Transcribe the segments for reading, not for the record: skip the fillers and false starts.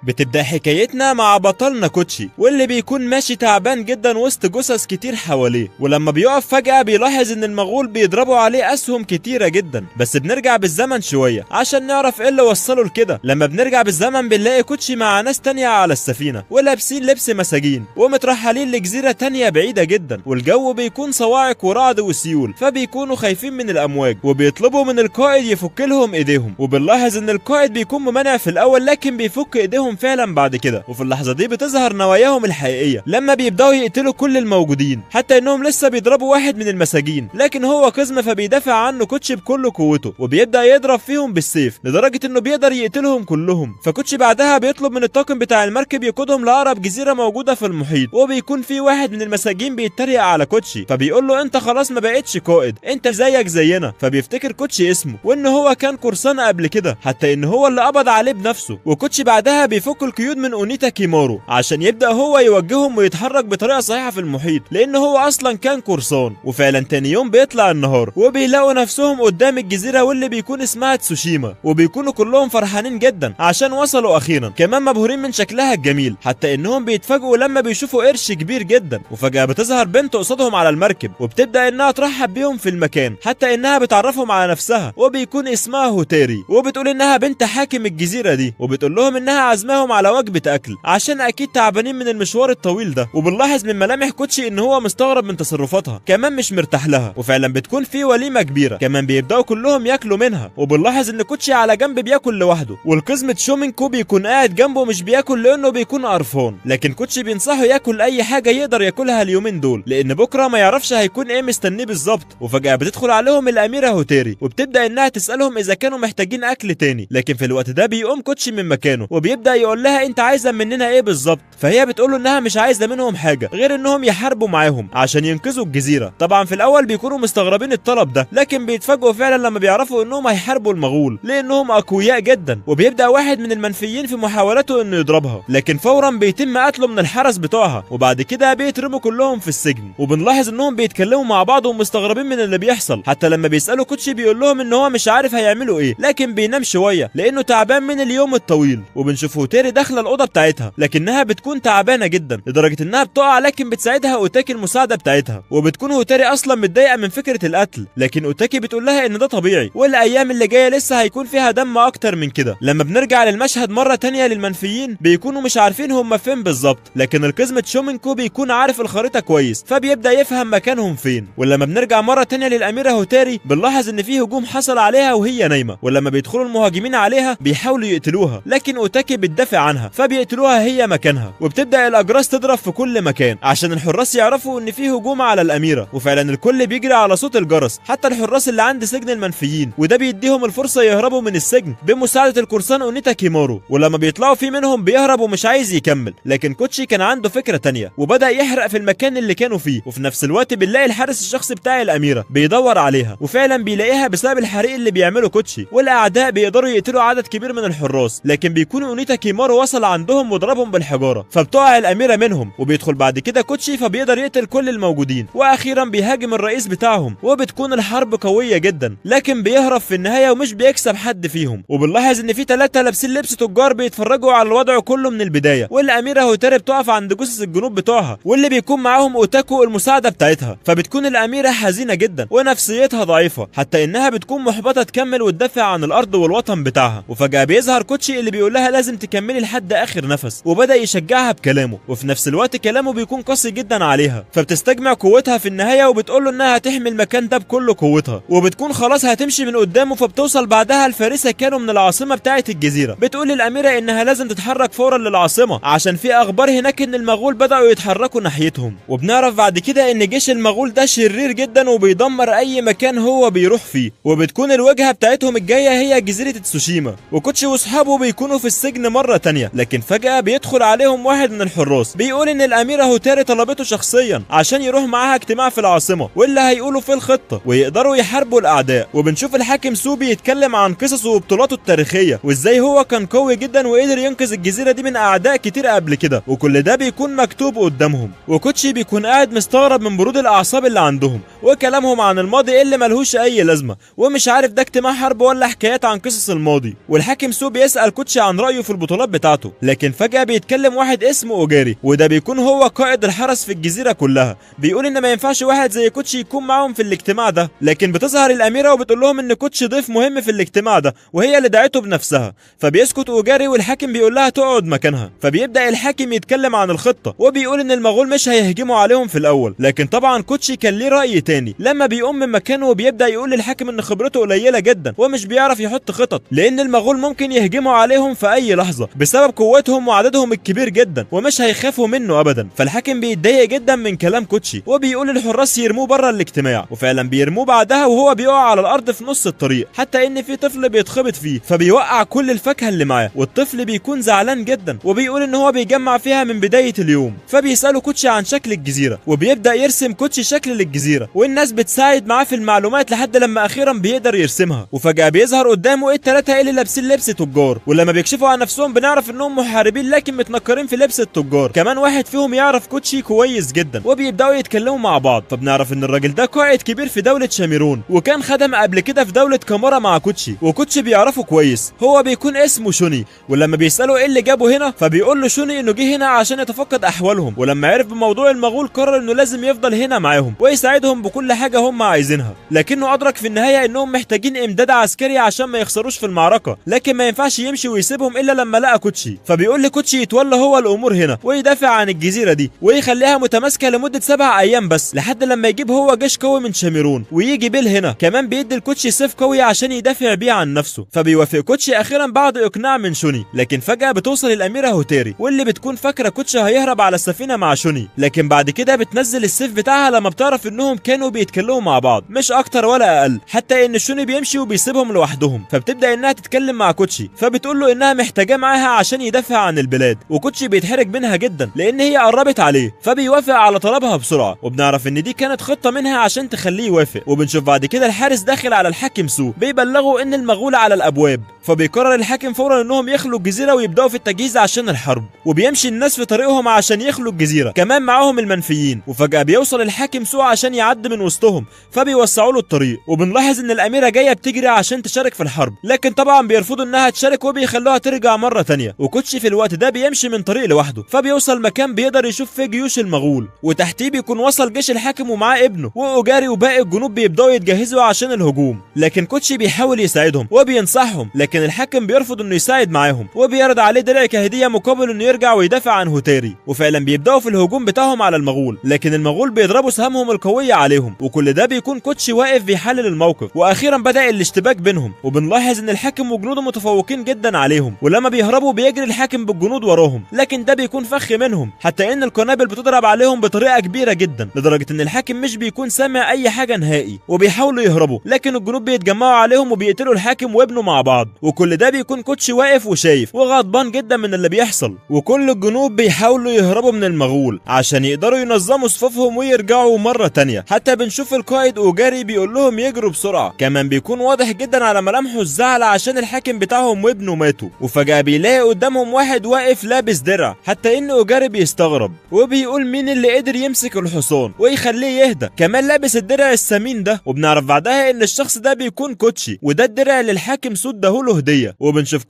بتبدأ حكايتنا مع بطلنا كوتشي، واللي بيكون ماشي تعبان جدا وسط جثث كتير حواليه، ولما بيقف فجأة بيلاحظ ان المغول بيضربوا عليه اسهم كتيرة جدا. بس بنرجع بالزمن شوية عشان نعرف ايه اللي وصله لكده. لما بنرجع بالزمن بنلاقي كوتشي مع ناس تانية على السفينة ولابسين لبس مساجين ومترحلين لجزيرة تانية بعيدة جدا، والجو بيكون صواعق ورعد وسيول، فبيكونوا خايفين من الامواج وبيطلبوا من القائد يفك لهم ايديهم. وبنلاحظ ان القائد بيكون ممانع في الاول لكن بيفك ايديهم فعلا بعد كده، وفي اللحظة دي بتظهر نواياهم الحقيقية لما بيبداوا يقتلوا كل الموجودين، حتى انهم لسه بيضربوا واحد من المساجين لكن هو قزم فبيدافع عنه كوتشي بكل قوته وبيبدا يضرب فيهم بالسيف لدرجة انه بيقدر يقتلهم كلهم. فكوتشي بعدها بيطلب من الطاقم بتاع المركب يقودهم لاقرب جزيرة موجودة في المحيط، وبيكون في واحد من المساجين بيتريق على كوتشي فبيقول له انت خلاص ما بقتش قائد، انت زيك زينا. فبيفتكر كوتشي اسمه وان هو كان قرصان قبل كده، حتى ان هو اللي قبض عليه بنفسه. وكوتشي بعدها بيفك القيود من اونيتا كيمارو عشان يبدا هو يوجههم ويتحرك بطريقه صحيحه في المحيط، لان هو اصلا كان قرصان. وفعلا تاني يوم بيطلع النهار وبيلاقوا نفسهم قدام الجزيره واللي بيكون اسمها تسوشيما، وبيكونوا كلهم فرحانين جدا عشان وصلوا اخيرا، كمان مبهورين من شكلها الجميل، حتى انهم بيتفاجئوا لما بيشوفوا قرش كبير جدا. وفجاه بتظهر بنت قصادهم على المركب وبتبدا انها ترحب بيهم في المكان، حتى انها بتعرفهم على نفسها وبيكون اسمها هوتاري، وبتقول انها بنت حاكم الجزيره دي، وبتقول لهم انها عازماهم على وجبه اكل عشان اكيد تعبانين من المشوار الطويل ده. وبنلاحظ من ملامح كوتشي ان هو مستغرب من تصرفاتها، كمان مش مرتاح لها. وفعلا بتكون في وليمه كبيره كمان بيبداوا كلهم ياكلوا منها، وبنلاحظ ان كوتشي على جنب بياكل لوحده، والقزم تشومينكو بيكون قاعد جنبه مش بياكل لانه بيكون قرفان. لكن كوتشي بينصحه ياكل اي حاجه يقدر ياكلها اليومين دول لان بكره ما يعرفش هيكون ايه مستنيه بالظبط. وفجاه بتدخل عليهم الاميره هوتاري وبتبدا انها تسالهم اذا كانوا محتاجين اكل تاني، لكن في الوقت ده بيقوم كوتشي من مكانه وبيبدا يقول لها انت عايزه مننا ايه بالظبط. فهي بتقول له انها مش عايزه منهم حاجه غير انهم يحاربوا معاهم عشان ينقذوا الجزيره. طبعا في الاول بيكونوا مستغربين الطلب ده، لكن بيتفاجئوا فعلا لما بيعرفوا انهم هيحاربوا المغول لانهم اقوياء جدا. وبيبدا واحد من المنفيين في محاولته انه يضربها، لكن فورا بيتم قتله من الحرس بتوعها، وبعد كده بيترموا كلهم في السجن. وبنلاحظ انهم بيتكلموا مع بعض ومستغربين من اللي بيحصل، حتى لما بيسالوا كوتشي بيقول لهم ان هو مش عارف هيعملوا ايه لكن بينام شويه لانه تعبان من اليوم الطويل. وبنشوف هوتاري داخله الاوضه بتاعتها لكنها بتكون تعبانه جدا لدرجه انها بتقع، لكن بتساعدها اوتاكي المساعده بتاعتها. وبتكون هوتاري اصلا متضايقه من فكره القتل، لكن اوتاكي بتقول لها ان ده طبيعي والايام اللي جايه لسه هيكون فيها دم اكتر من كده. لما بنرجع للمشهد مره تانية للمنفيين بيكونوا مش عارفين هم فين بالظبط، لكن القزم تشومينكو بيكون عارف الخريطه كويس فبيبدا يفهم مكانهم فين. ولما بنرجع مره تانية للاميره هوتاري بنلاحظ ان في هجوم حصل عليها وهي نايمه، ولما بيدخلوا المهاجمين عليها بيحاولوا يقتلوها لكن اوتاكي بتدافع عنها فبيقتلوها هي مكانها. وبتبدا الاجراس تضرب في كل مكان عشان الحراس يعرفوا ان في هجوم على الاميره، وفعلا الكل بيجري على صوت الجرس حتى الحراس اللي عند سجن المنفيين، وده بيديهم الفرصه يهربوا من السجن بمساعده القرصان اونيتا كيمارو. ولما بيطلعوا في منهم بيهرب ومش عايز يكمل، لكن كوتشي كان عنده فكره تانية وبدا يحرق في المكان اللي كانوا فيه. وفي نفس الوقت بنلاقي الحارس الشخصي بتاع الاميره بيدور عليها، وفعلا بيلاقيها بسبب الحريق اللي بيعمله كوتشي، والاعداء بيقدروا يقتلوا عدد كبير من الحراس، لكن بيكون اونيتا كيمارو وصل عندهم وضربهم بالحجاره فبتقع الاميره منهم. وبيدخل بعد كده كوتشي فبيقدر يقتل كل الموجودين، واخيرا بيهاجم الرئيس بتاعهم وبتكون الحرب قويه جدا، لكن بيهرب في النهايه ومش بيكسب حد فيهم. وبنلاحظ ان في 3 لابسين لبس تجار بيتفرجوا على الوضع كله من البدايه، والاميره هوتاري بتقف عند جثث الجنود بتوعها واللي بيكون معاهم اوتاكو المساعده بتاعتها. فبتكون الاميره حزينه جدا ونفسيتها ضعيفه، حتى انها بتكون محبطه تكمل وتدافع عن الارض والوطن بتاعها. وفجاه بيظهر كوتشي اللي بيقول لها لازم تكملي لحد اخر نفس، وبدا يشجعها بكلامه، وفي نفس الوقت كلامه بيكون قاسي جدا عليها فبتستجمع قوتها في النهايه وبتقول له انها هتحمي المكان ده بكل قوتها، وبتكون خلاص هتمشي من قدامه. فبتوصل بعدها الفارسه كانوا من العاصمه بتاعه الجزيره، بتقول للاميره انها لازم تتحرك فورا للعاصمه عشان في اخبار هناك ان المغول بداوا يتحركوا ناحيتهم. وبنعرف بعد كده ان جيش المغول ده شرير جدا وبيدمر اي مكان هو بيروح فيه، وبتكون الوجهه بتاعتهم الجايه هي جزيره تسوشيما. وكوتشي واصحابه بيكونوا في السجن مره تانية، لكن فجاه بيدخل عليهم واحد من الحراس بيقول ان الاميره هوتاري طلبته شخصيا عشان يروح معاها اجتماع في العاصمه واللي هيقولوا فيه الخطه ويقدروا يحاربوا الاعداء. وبنشوف الحاكم سوبي يتكلم عن قصصه وبطولاته التاريخيه وازاي هو كان قوي جدا وقدر ينقذ الجزيره دي من اعداء كتير قبل كده، وكل ده بيكون مكتوب قدامهم. وكوتشي بيكون قاعد مستغرب من برود الاعصاب اللي عندهم وكلامهم عن الماضي اللي ملهوش اي لازمه، ومش عارف ده اجتماع حرب ولا حكايات عن قصص الماضي. والحاكم سوبي يسال كوتشي عن رايه في البطولات البطولات بتاعته. لكن فجأة بيتكلم واحد اسمه اوجاري، وده بيكون هو قائد الحرس في الجزيرة كلها، بيقول ان ما ينفعش واحد زي كوتشي يكون معاهم في الاجتماع ده. لكن بتظهر الاميرة وبتقول لهم ان كوتشي ضيف مهم في الاجتماع ده، وهي اللي دعته بنفسها. فبيسكت اوجاري والحاكم بيقول لها تقعد مكانها. فبيبدأ الحاكم يتكلم عن الخطة، وبيقول ان المغول مش هيهجموا عليهم في الاول. لكن طبعا كوتشي كان ليه رأي تاني لما بيقوم من مكانه وبيبدأ يقول للحاكم ان خبرته قليلة جدا ومش بيعرف يحط خطط، لان المغول ممكن يهجموا عليهم في اي لحظة بسبب قوتهم وعددهم الكبير جدا، ومش هيخافوا منه ابدا. فالحاكم بيتضايق جدا من كلام كوتشي، وبيقول للحراس يرموه بره الاجتماع. وفعلا بيرموه بعدها وهو بيقع على الارض في نص الطريق، حتى ان في طفل بيتخبط فيه فبيوقع كل الفاكهة اللي معاه. والطفل بيكون زعلان جدا وبيقول ان هو بيجمع فيها من بداية اليوم. فبيسأله كوتشي عن شكل الجزيرة، وبيبدأ يرسم كوتشي شكل للجزيرة، والناس بتساعد معاه في المعلومات لحد لما اخيرا بيقدر يرسمها. وفجأة بيظهر قدامه التلاتة اللي لابسين لبس تجار، ولما بيكشفوا عن نفسهم بنعرف انهم محاربين لكن متنكرين في لبس التجار. كمان واحد فيهم يعرف كوتشي كويس جدا، وبيبداوا يتكلموا مع بعض. فبنعرف ان الراجل ده قائد كبير في دولة شاميرون، وكان خدم قبل كده في دولة كامارا مع كوتشي، وكوتشي بيعرفه كويس. هو بيكون اسمه شوني، ولما بيسأله ايه اللي جابه هنا فبيقول له شوني انه جه هنا عشان يتفقد احوالهم، ولما عرف بموضوع المغول قرر انه لازم يفضل هنا معاهم ويساعدهم بكل حاجة هم عايزينها. لكنه ادرك في النهاية انهم محتاجين امداد عسكري عشان ما يخسروش في المعركة، لكن ما ينفعش يمشي ويسيبهم الا لما لقى كوتشي. فبيقول لكوتشي يتولى هو الامور هنا ويدافع عن الجزيرة دي ويخليها متماسكة لمدة 7 ايام بس، لحد لما يجيب هو جيش قوي من شاميرون ويجي بيل هنا. كمان بيدي الكوتشي سيف قوي عشان يدافع بيه عن نفسه. فبيوافق كوتشي اخيرا بعد اقناع من شوني. لكن فجأة بتوصل الاميرة هوتيري، واللي بتكون فاكرة كوتشي هيهرب على السفينة مع شوني، لكن بعد كده بتنزل السيف بتاعها لما بتعرف انهم كانوا بيتكلموا مع بعض مش اكتر ولا اقل، حتى ان شوني بيمشي وبيسيبهم لوحدهم. فبتبدأ انها تتكلم مع كوتشي، فبتقول له انها محتاجاه معاها عشان يدافع عن البلاد. وكوتشي بيتحرج منها جدا لان هي قربت عليه، فبيوافق على طلبها بسرعة. وبنعرف ان دي كانت خطة منها عشان تخليه يوافق. وبنشوف بعد كده الحارس داخل على الحاكم سو بيبلغوا ان المغول على الابواب. فبيقرر الحاكم فورا انهم يخلوا الجزيرة ويبداوا في التجهيز عشان الحرب. وبيمشي الناس في طريقهم عشان يخلوا الجزيرة، كمان معاهم المنفيين. وفجأة بيوصل الحاكم سو عشان يعدي من وسطهم، فبيوسعوا له الطريق. وبنلاحظ ان الاميرة جاية بتجري عشان تشارك في الحرب، لكن طبعا بيرفضوا انها تشارك وبيخلوها ترجع مرة تانية. وكوتشي في الوقت ده بيمشي من طريق لوحده، فبيوصل مكان بيقدر يشوف فيه جيوش المغول، وتحتيه بيكون وصل جيش الحاكم ومعاه ابنه واوجاري وباقي الجنود بيبداوا يتجهزوا عشان الهجوم. لكن كوتشي بيحاول يساعدهم وبينصحهم، لكن الحاكم بيرفض انه يساعد معاهم وبيعرض عليه درع كهدية مقابل انه يرجع ويدافع عن هوتيري. وفعلا بيبداوا في الهجوم بتاعهم على المغول، لكن المغول بيضربوا سهامهم القوية عليهم. وكل ده بيكون كوتشي واقف بيحلل الموقف. واخيرا بدأ الاشتباك بينهم، وبنلاحظ ان الحاكم وجنوده متفوقين جدا عليهم، ولما بيهربوا بيجري الحاكم بالجنود وراهم، لكن ده بيكون فخ منهم، حتى ان القنابل بتضرب عليهم بطريقة كبيرة جدا لدرجة ان الحاكم مش بيكون سامع اي حاجة نهائي. وبيحاولوا يهربوا، لكن الجنود بيتجمعوا عليهم وبيقتلوا الحاكم وابنه مع بعض. وكل ده بيكون كوتشي واقف وشايف وغضبان جدا من اللي بيحصل. وكل الجنود بيحاولوا يهربوا من المغول عشان يقدروا ينظموا صفوفهم ويرجعوا مرة تانية. حتى بنشوف القائد اوجاري بيقول لهم يجروا بسرعة. كمان بيكون واضح جدا على ملامحه الزعل عشان الحاكم بتاعهم وابنه ماتوا. وفجأة بيلاقي قدامهم واحد واقف لابس درع، حتى ان اوجاري بيستغرب وبيقول مين اللي قدر يمسك الحصان ويخليه يهدى، كمان لابس الدرع الثمين ده. وبنعرف بعدها ان الشخص ده بيكون كوتشي، وده الدرع اللي الحاكم سود دهوله هدية. وبنشوف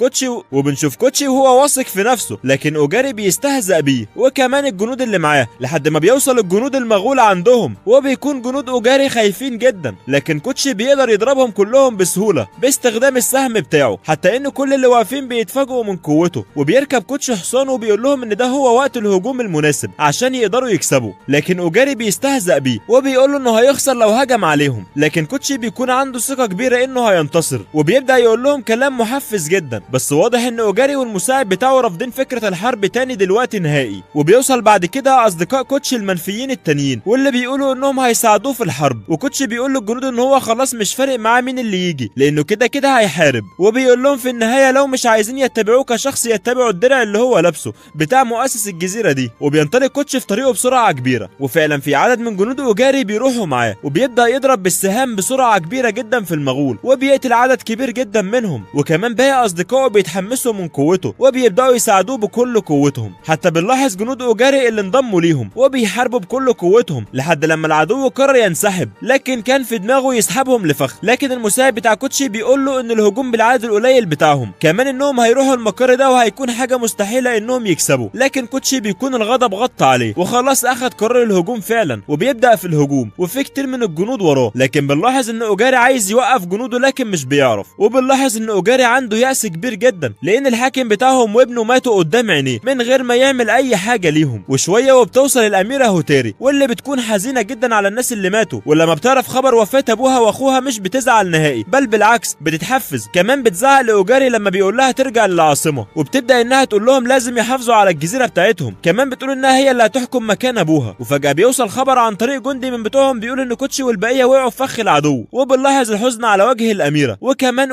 كوتشي وهو واثق في نفسه، لكن اوجاري بيستهزأ بيه وكمان الجنود اللي معاه، لحد ما بيوصل الجنود المغول عندهم. وبيكون جنود اوجاري خايفين جدا، لكن كوتشي بيقدر يضربهم كلهم بسهولة باستخدام السهم بتاعه، حتى ان كل اللي واقفين بيتفاجئوا من قوته. وبيركب كوتشي حصانه وبيقول لهم ان ده هو وقت الهجوم المناسب عشان يقدروا يكسبوا. لكن اوجاري بيستهزأ بيه وبيقول له انه هيخسر لو هجم عليهم، لكن كوتشي بيكون عنده ثقة كبيرة انه هينتصر. وبيبدأ يقول لهم كلام محفز جدا، بس واضح ان اوجاري والمساعد بتاعه رافضين فكرة الحرب تاني دلوقتي نهائي. وبيوصل بعد كده اصدقاء كوتشي المنفيين التانيين، واللي بيقولوا انهم هيساعدوه في الحرب. وكوتشي بيقول للجنود ان هو خلاص مش فارق معاه مين اللي يجي، لانه كده كده هيحارب. وبيقول لهم في النهاية لو مش عايزين يتبعوه كشخص يتبعوا الدرع اللي هو لابسه بتاع مؤسس الجزيرة دي. وبينطلق كوتشي في طريقه بسرعة كبيرة، وفعلا في عدد من جنود اوجاري بيروحوا معاه، وبيبدأ يضرب بالسهام بسرعة كبيرة جدا في المغول وبيقتل عدد كبير جدا منهم. وكمان باقي اصدقائه بيتحمسوا من قوته وبيبدأوا يساعدوه بكل قوتهم. حتى بنلاحظ جنود اوجاري اللي انضموا ليهم وبيحاربوا بكل قوتهم لحد لما العدو قرر ينسحب، لكن كان في دماغه يسحبهم لفخ. لكن المساعد بتاع كوتشي بيقول له ان الهجوم بالعدد القليل بتاعهم، كمان انهم هيروحوا المقر ده وهيكون حاجه مستحيله انهم يكسبوا، لكن كوتشي بيكون الغضب غطى عليه وخلاص اخد قرار الهجوم فعلا وبيبدا في الهجوم، وفي كتير من الجنود وراه، لكن بنلاحظ ان اوجاري عايز يوقف جنوده لكن مش بيعرف، وبنلاحظ ان اوجاري عنده يأس كبير جدا لان الحاكم بتاعهم وابنه ماتوا قدام عينيه من غير ما يعمل اي حاجه ليهم. وشويه وبتوصل الاميره هوتاري واللي بتكون حزينه جدا على الناس اللي ماتوا، ولما بتعرف خبر وفاه ابوها واخوها مش بتزعل نهائي، بل بالعكس بتتحفز، كمان بتزعق لاوجاري لما بيقول لها ترجع للعاصمه، وبتبدا انها تقول لهم لازم يحافظوا على الجزيره بتاعتهم، كمان بتقول انها هي اللي هتحكم مكان ابوها. وفجاه بيوصل خبر عن طريق جندي من بتوعهم بيقول ان كوتشي والبقيه وقعوا في فخ العدو، وبنلاحظ الحزن على وجه الاميره وكمان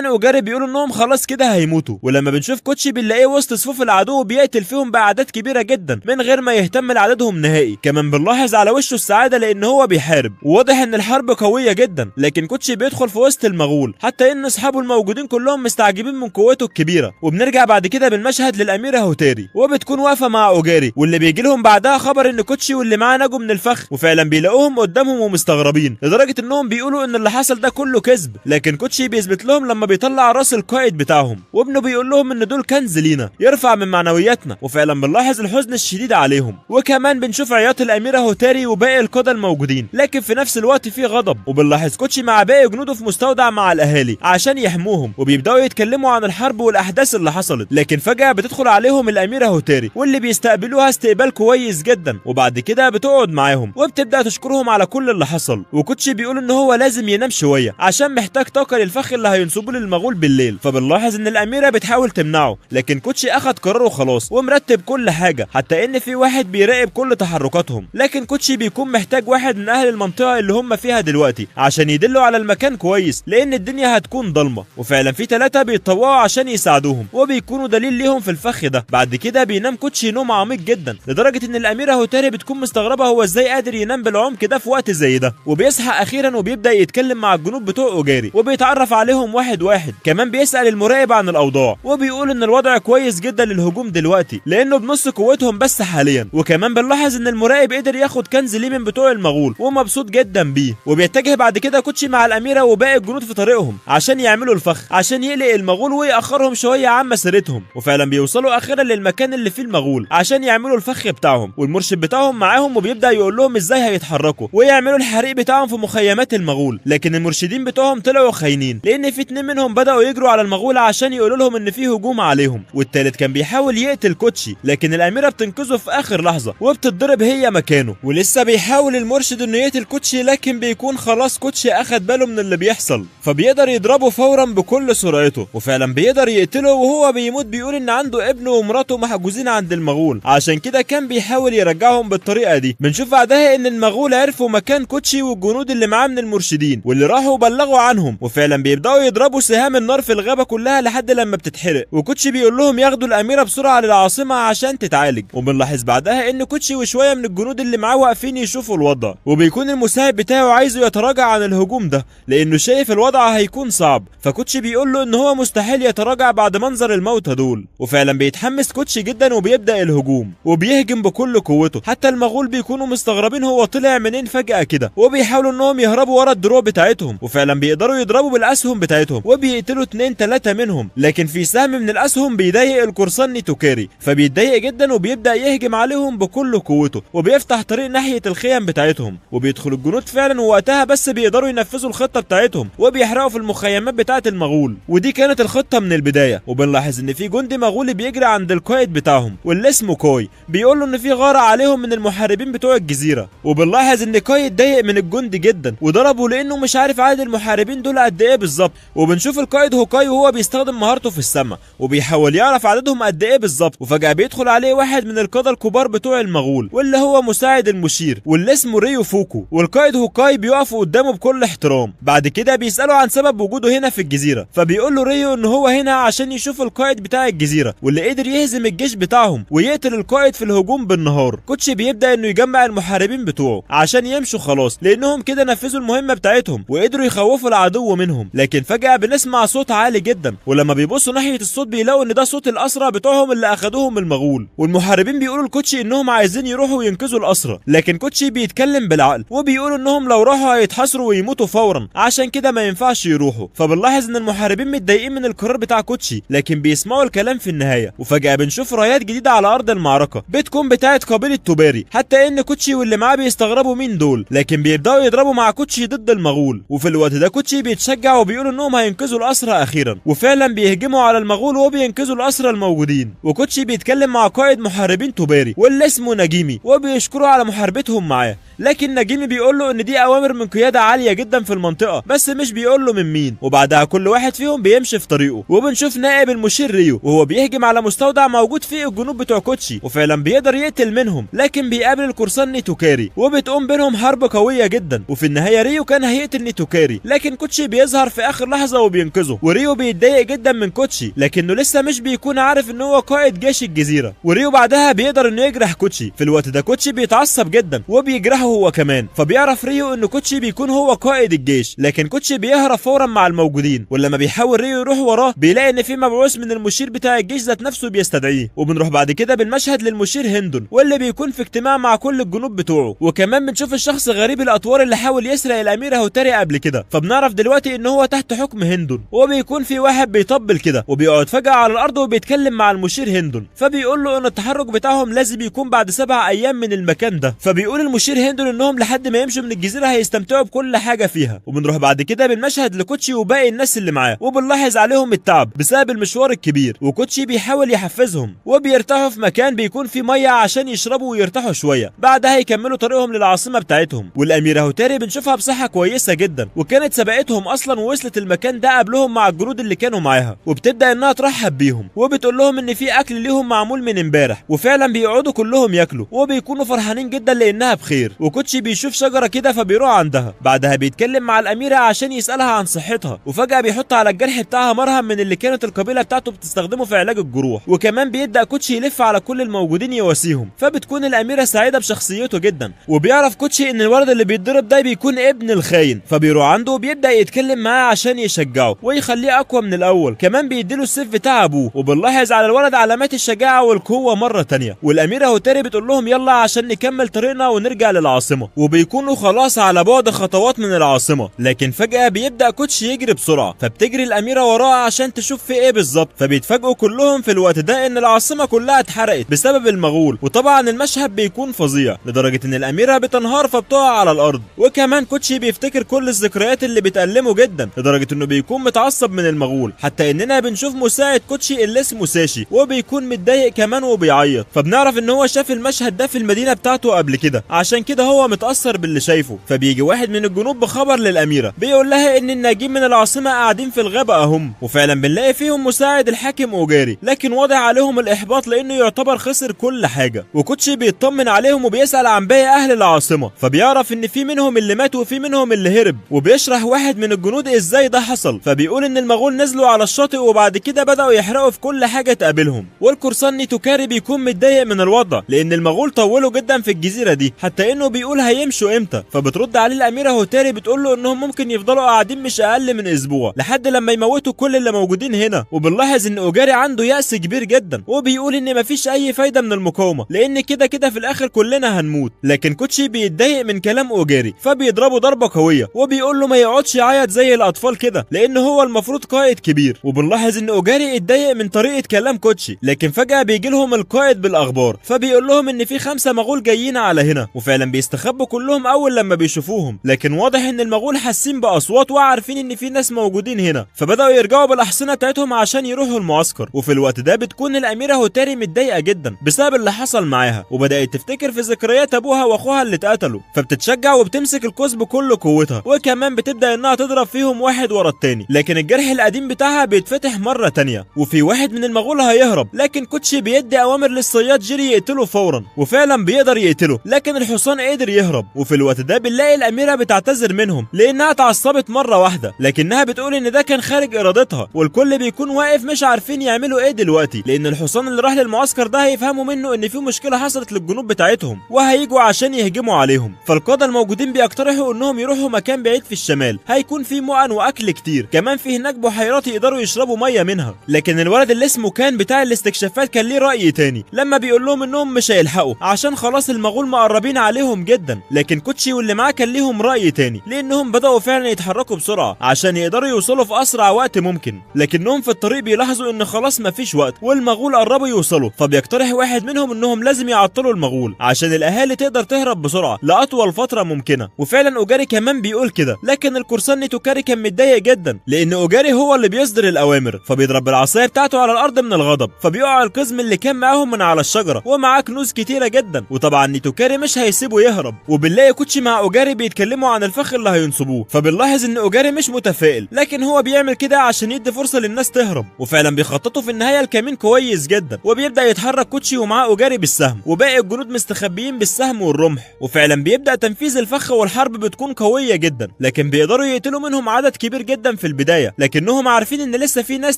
اوجاري بيقولوا انهم خلاص كده هيموتوا. ولما بنشوف كوتشي بنلاقيه وسط صفوف العدو بيقتل فيهم باعداد كبيره جدا من غير ما يهتم لعددهم نهائي، كمان بنلاحظ على وشه السعاده لان هو بيحارب وواضح ان الحرب قويه جدا، لكن كوتشي بيدخل في وسط المغول حتى ان اصحابه الموجودين كلهم مستعجبين من قوته الكبيره. وبنرجع بعد كده بالمشهد للاميره هوتاري وبتكون واقفه مع اوجاري، واللي بيجي لهم بعدها خبر ان كوتشي واللي معاه نجوا من الفخ، وفعلا بيلاقوهم قدامهم ومستغربين لدرجه انهم بيقولوا ان اللي حصل ده كله كذب، لكن كوتشي بيثبت لهم لما بيطلع راس القائد بتاعهم، وابنه بيقول لهم ان دول كنز لينا يرفع من معنوياتنا، وفعلا بنلاحظ الحزن الشديد عليهم، وكمان بنشوف عياط الاميره هوتاري وباقي القاده الموجودين، لكن في نفس الوقت في غضب. وبنلاحظ كوتشي مع باقي جنوده في مستودع مع الاهالي عشان يحموهم، وبيبداوا يتكلموا عن الحرب والاحداث اللي حصلت، لكن فجاه بتدخل عليهم الاميره هوتاري واللي بيستقبلوها استقبال كويس جدا، وبعد كده بتقعد معاهم وبتبدا تشكرهم على كل اللي حصل. وكوتشي بيقول ان هو لازم ينام شويه عشان محتاج طاقه للفخ اللي هينصبوه للمغول بالليل، فبنلاحظ ان الاميره بتحاول تمنعه، لكن كوتشي اخد قراره خلاص ومرتب كل حاجه، حتى ان في واحد بيراقب كل تحركاتهم، لكن كوتشي بيكون محتاج واحد من اهل المنطقه اللي هم فيها دلوقتي عشان يدلوا على المكان كويس لان الدنيا هتكون ضلمه، وفعلا في 3 بيتطوعوا عشان يساعدوهم وبيكونوا دليل ليهم في الفخ ده. بعد كده بينام كوتشي نوم عميق جدا لدرجه ان الاميره هوتاري بتكون مستغربه هو ازاي قادر ينام بالعمق ده في وقت زي ده، وبيصحى اخيرا وبيبدا يتكلم مع الجنود بتوع اوجاري وبيتعرف عليهم واحد واحد، كمان بيسال المراقب عن الاوضاع وبيقول ان الوضع كويس جدا للهجوم دلوقتي لانه بنص قوتهم بس حاليا، وكمان بنلاحظ ان المراقب قدر ياخد كنز ليه من بتوع المغول ومبسوط جدا بيه. وبيتجه بعد كده كوتشي مع الاميره وباقي الجنود في طريقهم عشان يعملوا الفخ عشان يقلق المغول ويأخرهم شويه عن مسيرتهم، وفعلا بيوصلوا اخيرا للمكان اللي فيه المغول عشان يعملوا الفخ بتاعهم، والمرشد بتاعهم معاهم وبيبدا يقول لهم ازاي هيتحركوا ويعملوا الحريق بتاعهم في مخيمات المغول، لكن المرشدين بتوعهم طلعوا خاينين لان في 2 منهم بداوا يجروا على المغول عشان يقولوا لهم ان في هجوم عليهم، والتالت كان بيحاول يقتل كوتشي لكن الاميره بتنقذه في اخر لحظه وبتتضرب هي مكانه، ولسه بيحاول المرشد انه يقتل كوتشي لكن بيكون خلاص كوتشي اخد باله من اللي بيحصل فبيقدر يضربه فورا بكل سرعته، وفعلا بيقدر يقتله وهو بيموت بيقول ان عنده ابنه ومراته محجوزين عند المغول عشان كده كان بيحاول يرجعهم بالطريقه دي. بنشوف بعدها ان المغول عرفوا مكان كوتشي والجنود اللي معاه من المرشدين واللي راحوا بلغوا عنهم، وفعلا بيبداوا يضربوا سهام النار في الغابه كلها لحد لما بتتحرق، وكوتشي بيقول لهم ياخدوا الاميره بسرعه للعاصمه عشان تتعالج. وبنلاحظ بعدها ان كوتشي وشويه من الجنود اللي معاه واقفين يشوفوا الوضع، وبيكون المساعد بتاعه عايزه يتراجع عن الهجوم ده لانه شايف الوضع هيكون صعب، فكوتشي بيقول له ان هو مستحيل يتراجع بعد منظر الموتى دول، وفعلا بيتحمس كوتشي جدا وبيبدا الهجوم وبيهجم بكل قوته، حتى المغول بيكونوا مستغربين هو طلع منين فجاه كده وبيحاولوا انهم يهربوا ورا الدروع بتاعتهم، وفعلا بيقدروا يضربوا بالاسهم بتاعتهم وبيقتلوا 2-3 منهم، لكن في سهم من الاسهم بيضايق القرصان نيتوكاري فبيتضايق جدا وبيبدا يهجم عليهم بكل قوته وبيفتح طريق ناحيه الخيم بتاعتهم، وبيدخل الجنود فعلا ووقتها بس بيقدروا ينفذوا الخطه بتاعتهم وبيحرقوا في المخيمات بتاعه المغول، ودي كانت الخطه من البدايه. وبنلاحظ ان في جندي مغولي بيجري عند القائد بتاعهم واللي اسمه كوي بيقول له ان في غاره عليهم من المحاربين بتوع الجزيره، وبنلاحظ ان كوي اتضايق من الجندي جدا وضربه لانه مش عارف عدد المحاربين دول قد ايه بالظبط، وبنشوف القائد هوكاي وهو بيستخدم مهارته في السما وبيحاول يعرف عددهم قد ايه بالظبط، وفجاه بيدخل عليه واحد من القاده الكبار بتوع المغول واللي هو مساعد المشير واللي اسمه ريو فوكو، والقائد هوكاي بيقف قدامه بكل احترام. بعد كده بيساله عن سبب وجوده هنا في الجزيره، فبيقول له ريو ان هو هنا عشان يشوف القائد بتاع الجزيره واللي قدر يهزم الجيش بتاعهم ويقتل القائد في الهجوم بالنهار. كوتشي بيبدا انه يجمع المحاربين بتوعه عشان يمشوا خلاص لانهم كده نفذوا المهمه بتاعتهم وقدروا يخوفوا العدو منهم، لكن فجاه بنسمع صوت عالي جدا، ولما بيبصوا ناحيه الصوت بيلاقوا ان ده صوت الاسرى بتوعهم اللي اخدوهم المغول، والمحاربين بيقولوا لكوتشي انهم عايزين يروحوا ينقذوا الاسرى، لكن كوتشي بيتكلم بالعقل وبيقول انهم لو راحوا هيتحاصروا ويموتوا فورا عشان كده ما ينفعش يروحوا. فبنلاحظ ان المحاربين متضايقين من القرار بتاع كوتشي، لكن بيسمعوا الكلام في النهايه. وفجاه بنشوف رايات جديده على ارض المعركه بتكون بتاعه قبيله توباري، حتى ان كوتشي واللي معاه بيستغربوا مين دول، لكن بيبداوا يضربوا مع كوتشي ضد المغول. وفي الوقت ده كوتشي بيتشجع وبيقول انهم هينقذوا الاسرى اخيرا، وفعلا بيهجموا على المغول وبينقذوا الاسرى الموجودين. وكوتشي بيتكلم مع قائد محاربين توباري واللي اسمه ناجيمي وبيشكره على محاربتهم معاه، لكن ناجيمي بيقول له ان دي اوامر من قياده عاليه جدا في المنطقه، بس مش بيقول له من مين. وبعدها كل واحد فيهم بيمشي في طريقه، وبنشوف نائب المشير ريو وهو بيهجم على مستودع موجود فيه الجنود بتوع كوتشي، وفعلا بيقدر يقتل منهم، لكن بيقابل القرصان نيتوكاري وبتقوم بينهم حرب قويه جدا. وفي النهايه ريو كان هيقتل نيتوكاري، لكن كوتشي بيظهر في اخر لحظه وبينقذه. وريو بيتضايق جدا من كوتشي، لكنه لسه مش بيكون عارف ان هو قائد جيش الجزيره. وريو بعدها بيقدر انه يجرح كوتشي. في الوقت ده كوتشي بيتعصب جدا وبيجرحه هو كمان، فبيعرف ريو ان كوتشي بيكون هو قائد الجيش، لكن كوتشي بيهرب فورا مع الموجودين. ولما بيحاول ريو يروح وراه بيلاقي ان في مبعوث من المشير بتاع الجيش ذات نفسه بيستدعيه. وبنروح بعد كده بالمشهد للمشير هندون واللي بيكون في اجتماع مع كل الجنود بتوعه. وكمان بنشوف الشخص غريب الاطوار اللي حاول يسرق الاميره هوتاري قبل كده، فبنعرف دلوقتي ان هو تحت حكم هندون. وبيكون في واحد بيطبل كده وبيقعد فجاه على الارض وبيتكلم مع المشير هندون، فبيقول له ان التحرك بتاعهم لازم يكون بعد 7 ايام من المكان ده. فبيقول المشير هندون انهم لحد ما يمشوا من الجزيره هيستمتعوا بكل حاجه فيها. وبنروح بعد كده بالمشهد لكوتشي وباقي الناس اللي معاه، وبنلاحظ عليهم التعب بسبب المشوار الكبير، وكوتشي بيحاول يحفزهم وبيرتاحوا في مكان بيكون فيه ميه عشان يشربوا ويرتاحوا شويه. بعدها يكملوا طريقهم للعاصمه بتاعتهم. والاميره هوتاري بنشوفها بصحه كويسه جدا، وكانت سبقتهم اصلا ووصلت المكان ده قبلهم مع الجنود اللي كانوا معاها، وبتبدا انها ترحب بيهم وبتقول لهم ان في اكل ليهم معمول من امبارح. وفعلا بيقعدوا كلهم ياكلوا وبيكونوا فرحانين جدا لانها بخير. وكوتشي بيشوف شجره كده فبيروح عندها. بعدها بيتكلم مع الاميره عشان يسالها عن صحتها، وفجاه بيحط على الجرح بتاعها مرهم من اللي كانت القبيله بتاعته بتستخدمه في علاج الجروح. وكمان بيبدا كوتشي يلف على كل الموجودين يواسيهم، فبتكون الاميره سعيده بشخصيته جدا. وبيعرف كوتشي ان الولد اللي بيتضرب ده بيكون ابن الخاين، فبيروح عنده وبيبدا يتكلم معاه عشان يشجعه ويخليه اقوى من الاول. كمان بيديله السيف بتاع ابوه، وبنلاحظ على الولد علامات الشجاعه والقوه مره تانية. والاميره هوتاري بتقول لهم يلا عشان نكمل طريقنا ونرجع للعاصمه. وبيكونوا خلاص على بعد خطوات من العاصمه، لكن فجاه بيبدا كوتشي يجري بسرعه، فبتجري الاميره وراه عشان تشوف في ايه بالظبط. فبيتفاجئوا كلهم في الوقت ده ان العاصمه كلها اتحرقت بسبب المغول. وطبعا المشهد بيكون فظيع لدرجه ان الاميره بتنهار فبتقع على الارض. وكمان كوتشي بيفتكر كل الذكريات اللي بتألمه جدا لدرجه انه بيكون متعصب من المغول، حتى اننا بنشوف مساعد كوتشي اللي اسمه ساشي وبيكون متضايق كمان وبيعيط. فبنعرف ان هو شاف المشهد ده في المدينه بتاعته قبل كده، عشان كده هو متاثر باللي شايفه. فبيجي واحد من الجنود بخبر للاميره بيقول لها ان الناجين من العاصمه قاعدين في الغابه اهم، وفعلا بنلاقي فيهم مساعد الحاكم اوجاري، لكن واضح عليهم الاحباط لانه يعتبر خسر كل حاجه. وكوتشي بيطمن عليهم وبيسال عن باقي اهل العاصمه، فبيعرف ان في منهم اللي مات وفي منهم اللي هرب. وبيشرح واحد من الجنود ازاي ده حصل، فبيقول ان المغول نزلوا على الشاطئ وبعد كده بداوا يحرقوا في كل حاجه تقابلهم. والقرصان نيتوكاري بيكون متضايق من الوضع لان المغول طولوا جدا في الجزيره دي، حتى انه بيقول هيمشوا امتى. فبترد عليه الاميره هوتاري بتقول له انهم ممكن يفضلوا قاعدين مش اقل من اسبوع لحد لما يموتوا كل اللي موجودين هنا. وبنلاحظ ان اوجاري عنده يأس كبير جدا، وبيقول ان مفيش اي فايده من المقاومه لان كده كده في الاخر كلنا هنموت. لكن كوتشي بيتضايق من كلام اوجاري فبيضربه ضربه قويه، وبيقول له ما يقعدش يعيط زي الاطفال كده لان هو المفروض قائد كبير. وبنلاحظ ان اوجاري اتضايق من طريقه كلام كوتشي، لكن فجاه بيجي لهم القائد بالاخبار، فبيقول لهم ان في 5 مغول جايين على هنا. وفعلا بيستخبوا كلهم اول لما بيشوفوهم، لكن واضح ان المغول حاسين باصوات وعارفين ان في ناس موجودين هنا، فبداوا يرجعوا بالاحصنه بتاعتهم عشان يروحوا المعسكر. وفي الوقت ده بتكون الاميره هوتاري متضايقه جدا بسبب اللي حصل معاها، وبدات تفتكر في ذكريات ابوها واخوها اللي اتقتلوا، فبتتشجع وبتمسك القوس بكل قوتها، وكمان بتبدا انها تضرب فيهم واحد ورا التاني. لكن الجرح القديم بتاعها بيتفتح مره تانيه، وفي واحد من المغول هيهرب، لكن كوتشي بيدي اوامر للصياد جيري يقتله فورا، وفعلا بيقدر يقتله، لكن الحصان قدر يهرب. وفي الوقت ده بنلاقي الاميره بتعتذر منهم لانها اتعصبت مره واحده، لكنها بتقول ان ده كان خارج ارادتها. والكل بيكون واقف مش عارفين يعملوا ايه دلوقتي، لان الحصان اللي راح للمعسكر ده هيفهموا منه ان في مشكله حصلت للجنود بتاعتهم وهيجوا عشان يهجموا عليهم. فالقاده الموجودين بيقترحوا انهم يروحوا مكان بعيد في الشمال هيكون فيه مؤن واكل كتير، كمان في هناك بحيرات يقدروا يشربوا ميه منها. لكن الولد اللي اسمه كان بتاع الاستكشافات كان ليه راي تاني لما بيقول لهم انهم مش هيلحقوا عشان خلاص المغول مقربين عليهم جدا. لكن كوتشي واللي معاه كان ليهم راي تاني لانهم بداوا فعلا يتحركوا بسرعه عشان يقدروا يوصلوا في اسرع وقت ممكن. لكن لكنهم في الطريق بيلاحظوا ان خلاص مفيش وقت والمغول قربوا يوصلوا، فبيقترح واحد منهم انهم لازم يعطلوا المغول عشان الاهالي تقدر تهرب بسرعه لاطول فتره ممكنه. وفعلا اوجاري كمان بيقول كده، لكن القرصان نيتوكاري كان متضايق جدا لان اوجاري هو اللي بيصدر الاوامر، فبيضرب بالعصايه بتاعته على الارض من الغضب، فبيقع القزم اللي كان معاهم من على الشجره ومعاه كنوز كتيره جدا. وطبعا نيتوكاري مش هيسيبه يهرب، وبنلاقي كوتشي مع اوجاري بيتكلموا عن الفخ اللي هينصبوه، فبنلاحظ ان اوجاري مش متفائل، لكن هو بيعمل كده عشان يدي فرصه للناس تهرب. وفعلا بيخططوا في النهايه الكمين كويس جدا، وبيبدا يتحرك كوتشي ومعاه اوجاري بالسهم، وباقي الجنود مستخبيين بالسهم والرمح. وفعلا بيبدا تنفيذ الفخ والحرب بتكون قويه جدا، لكن بيقدروا يقتلوا منهم عدد كبير جدا في البدايه، لكنهم عارفين ان لسه في ناس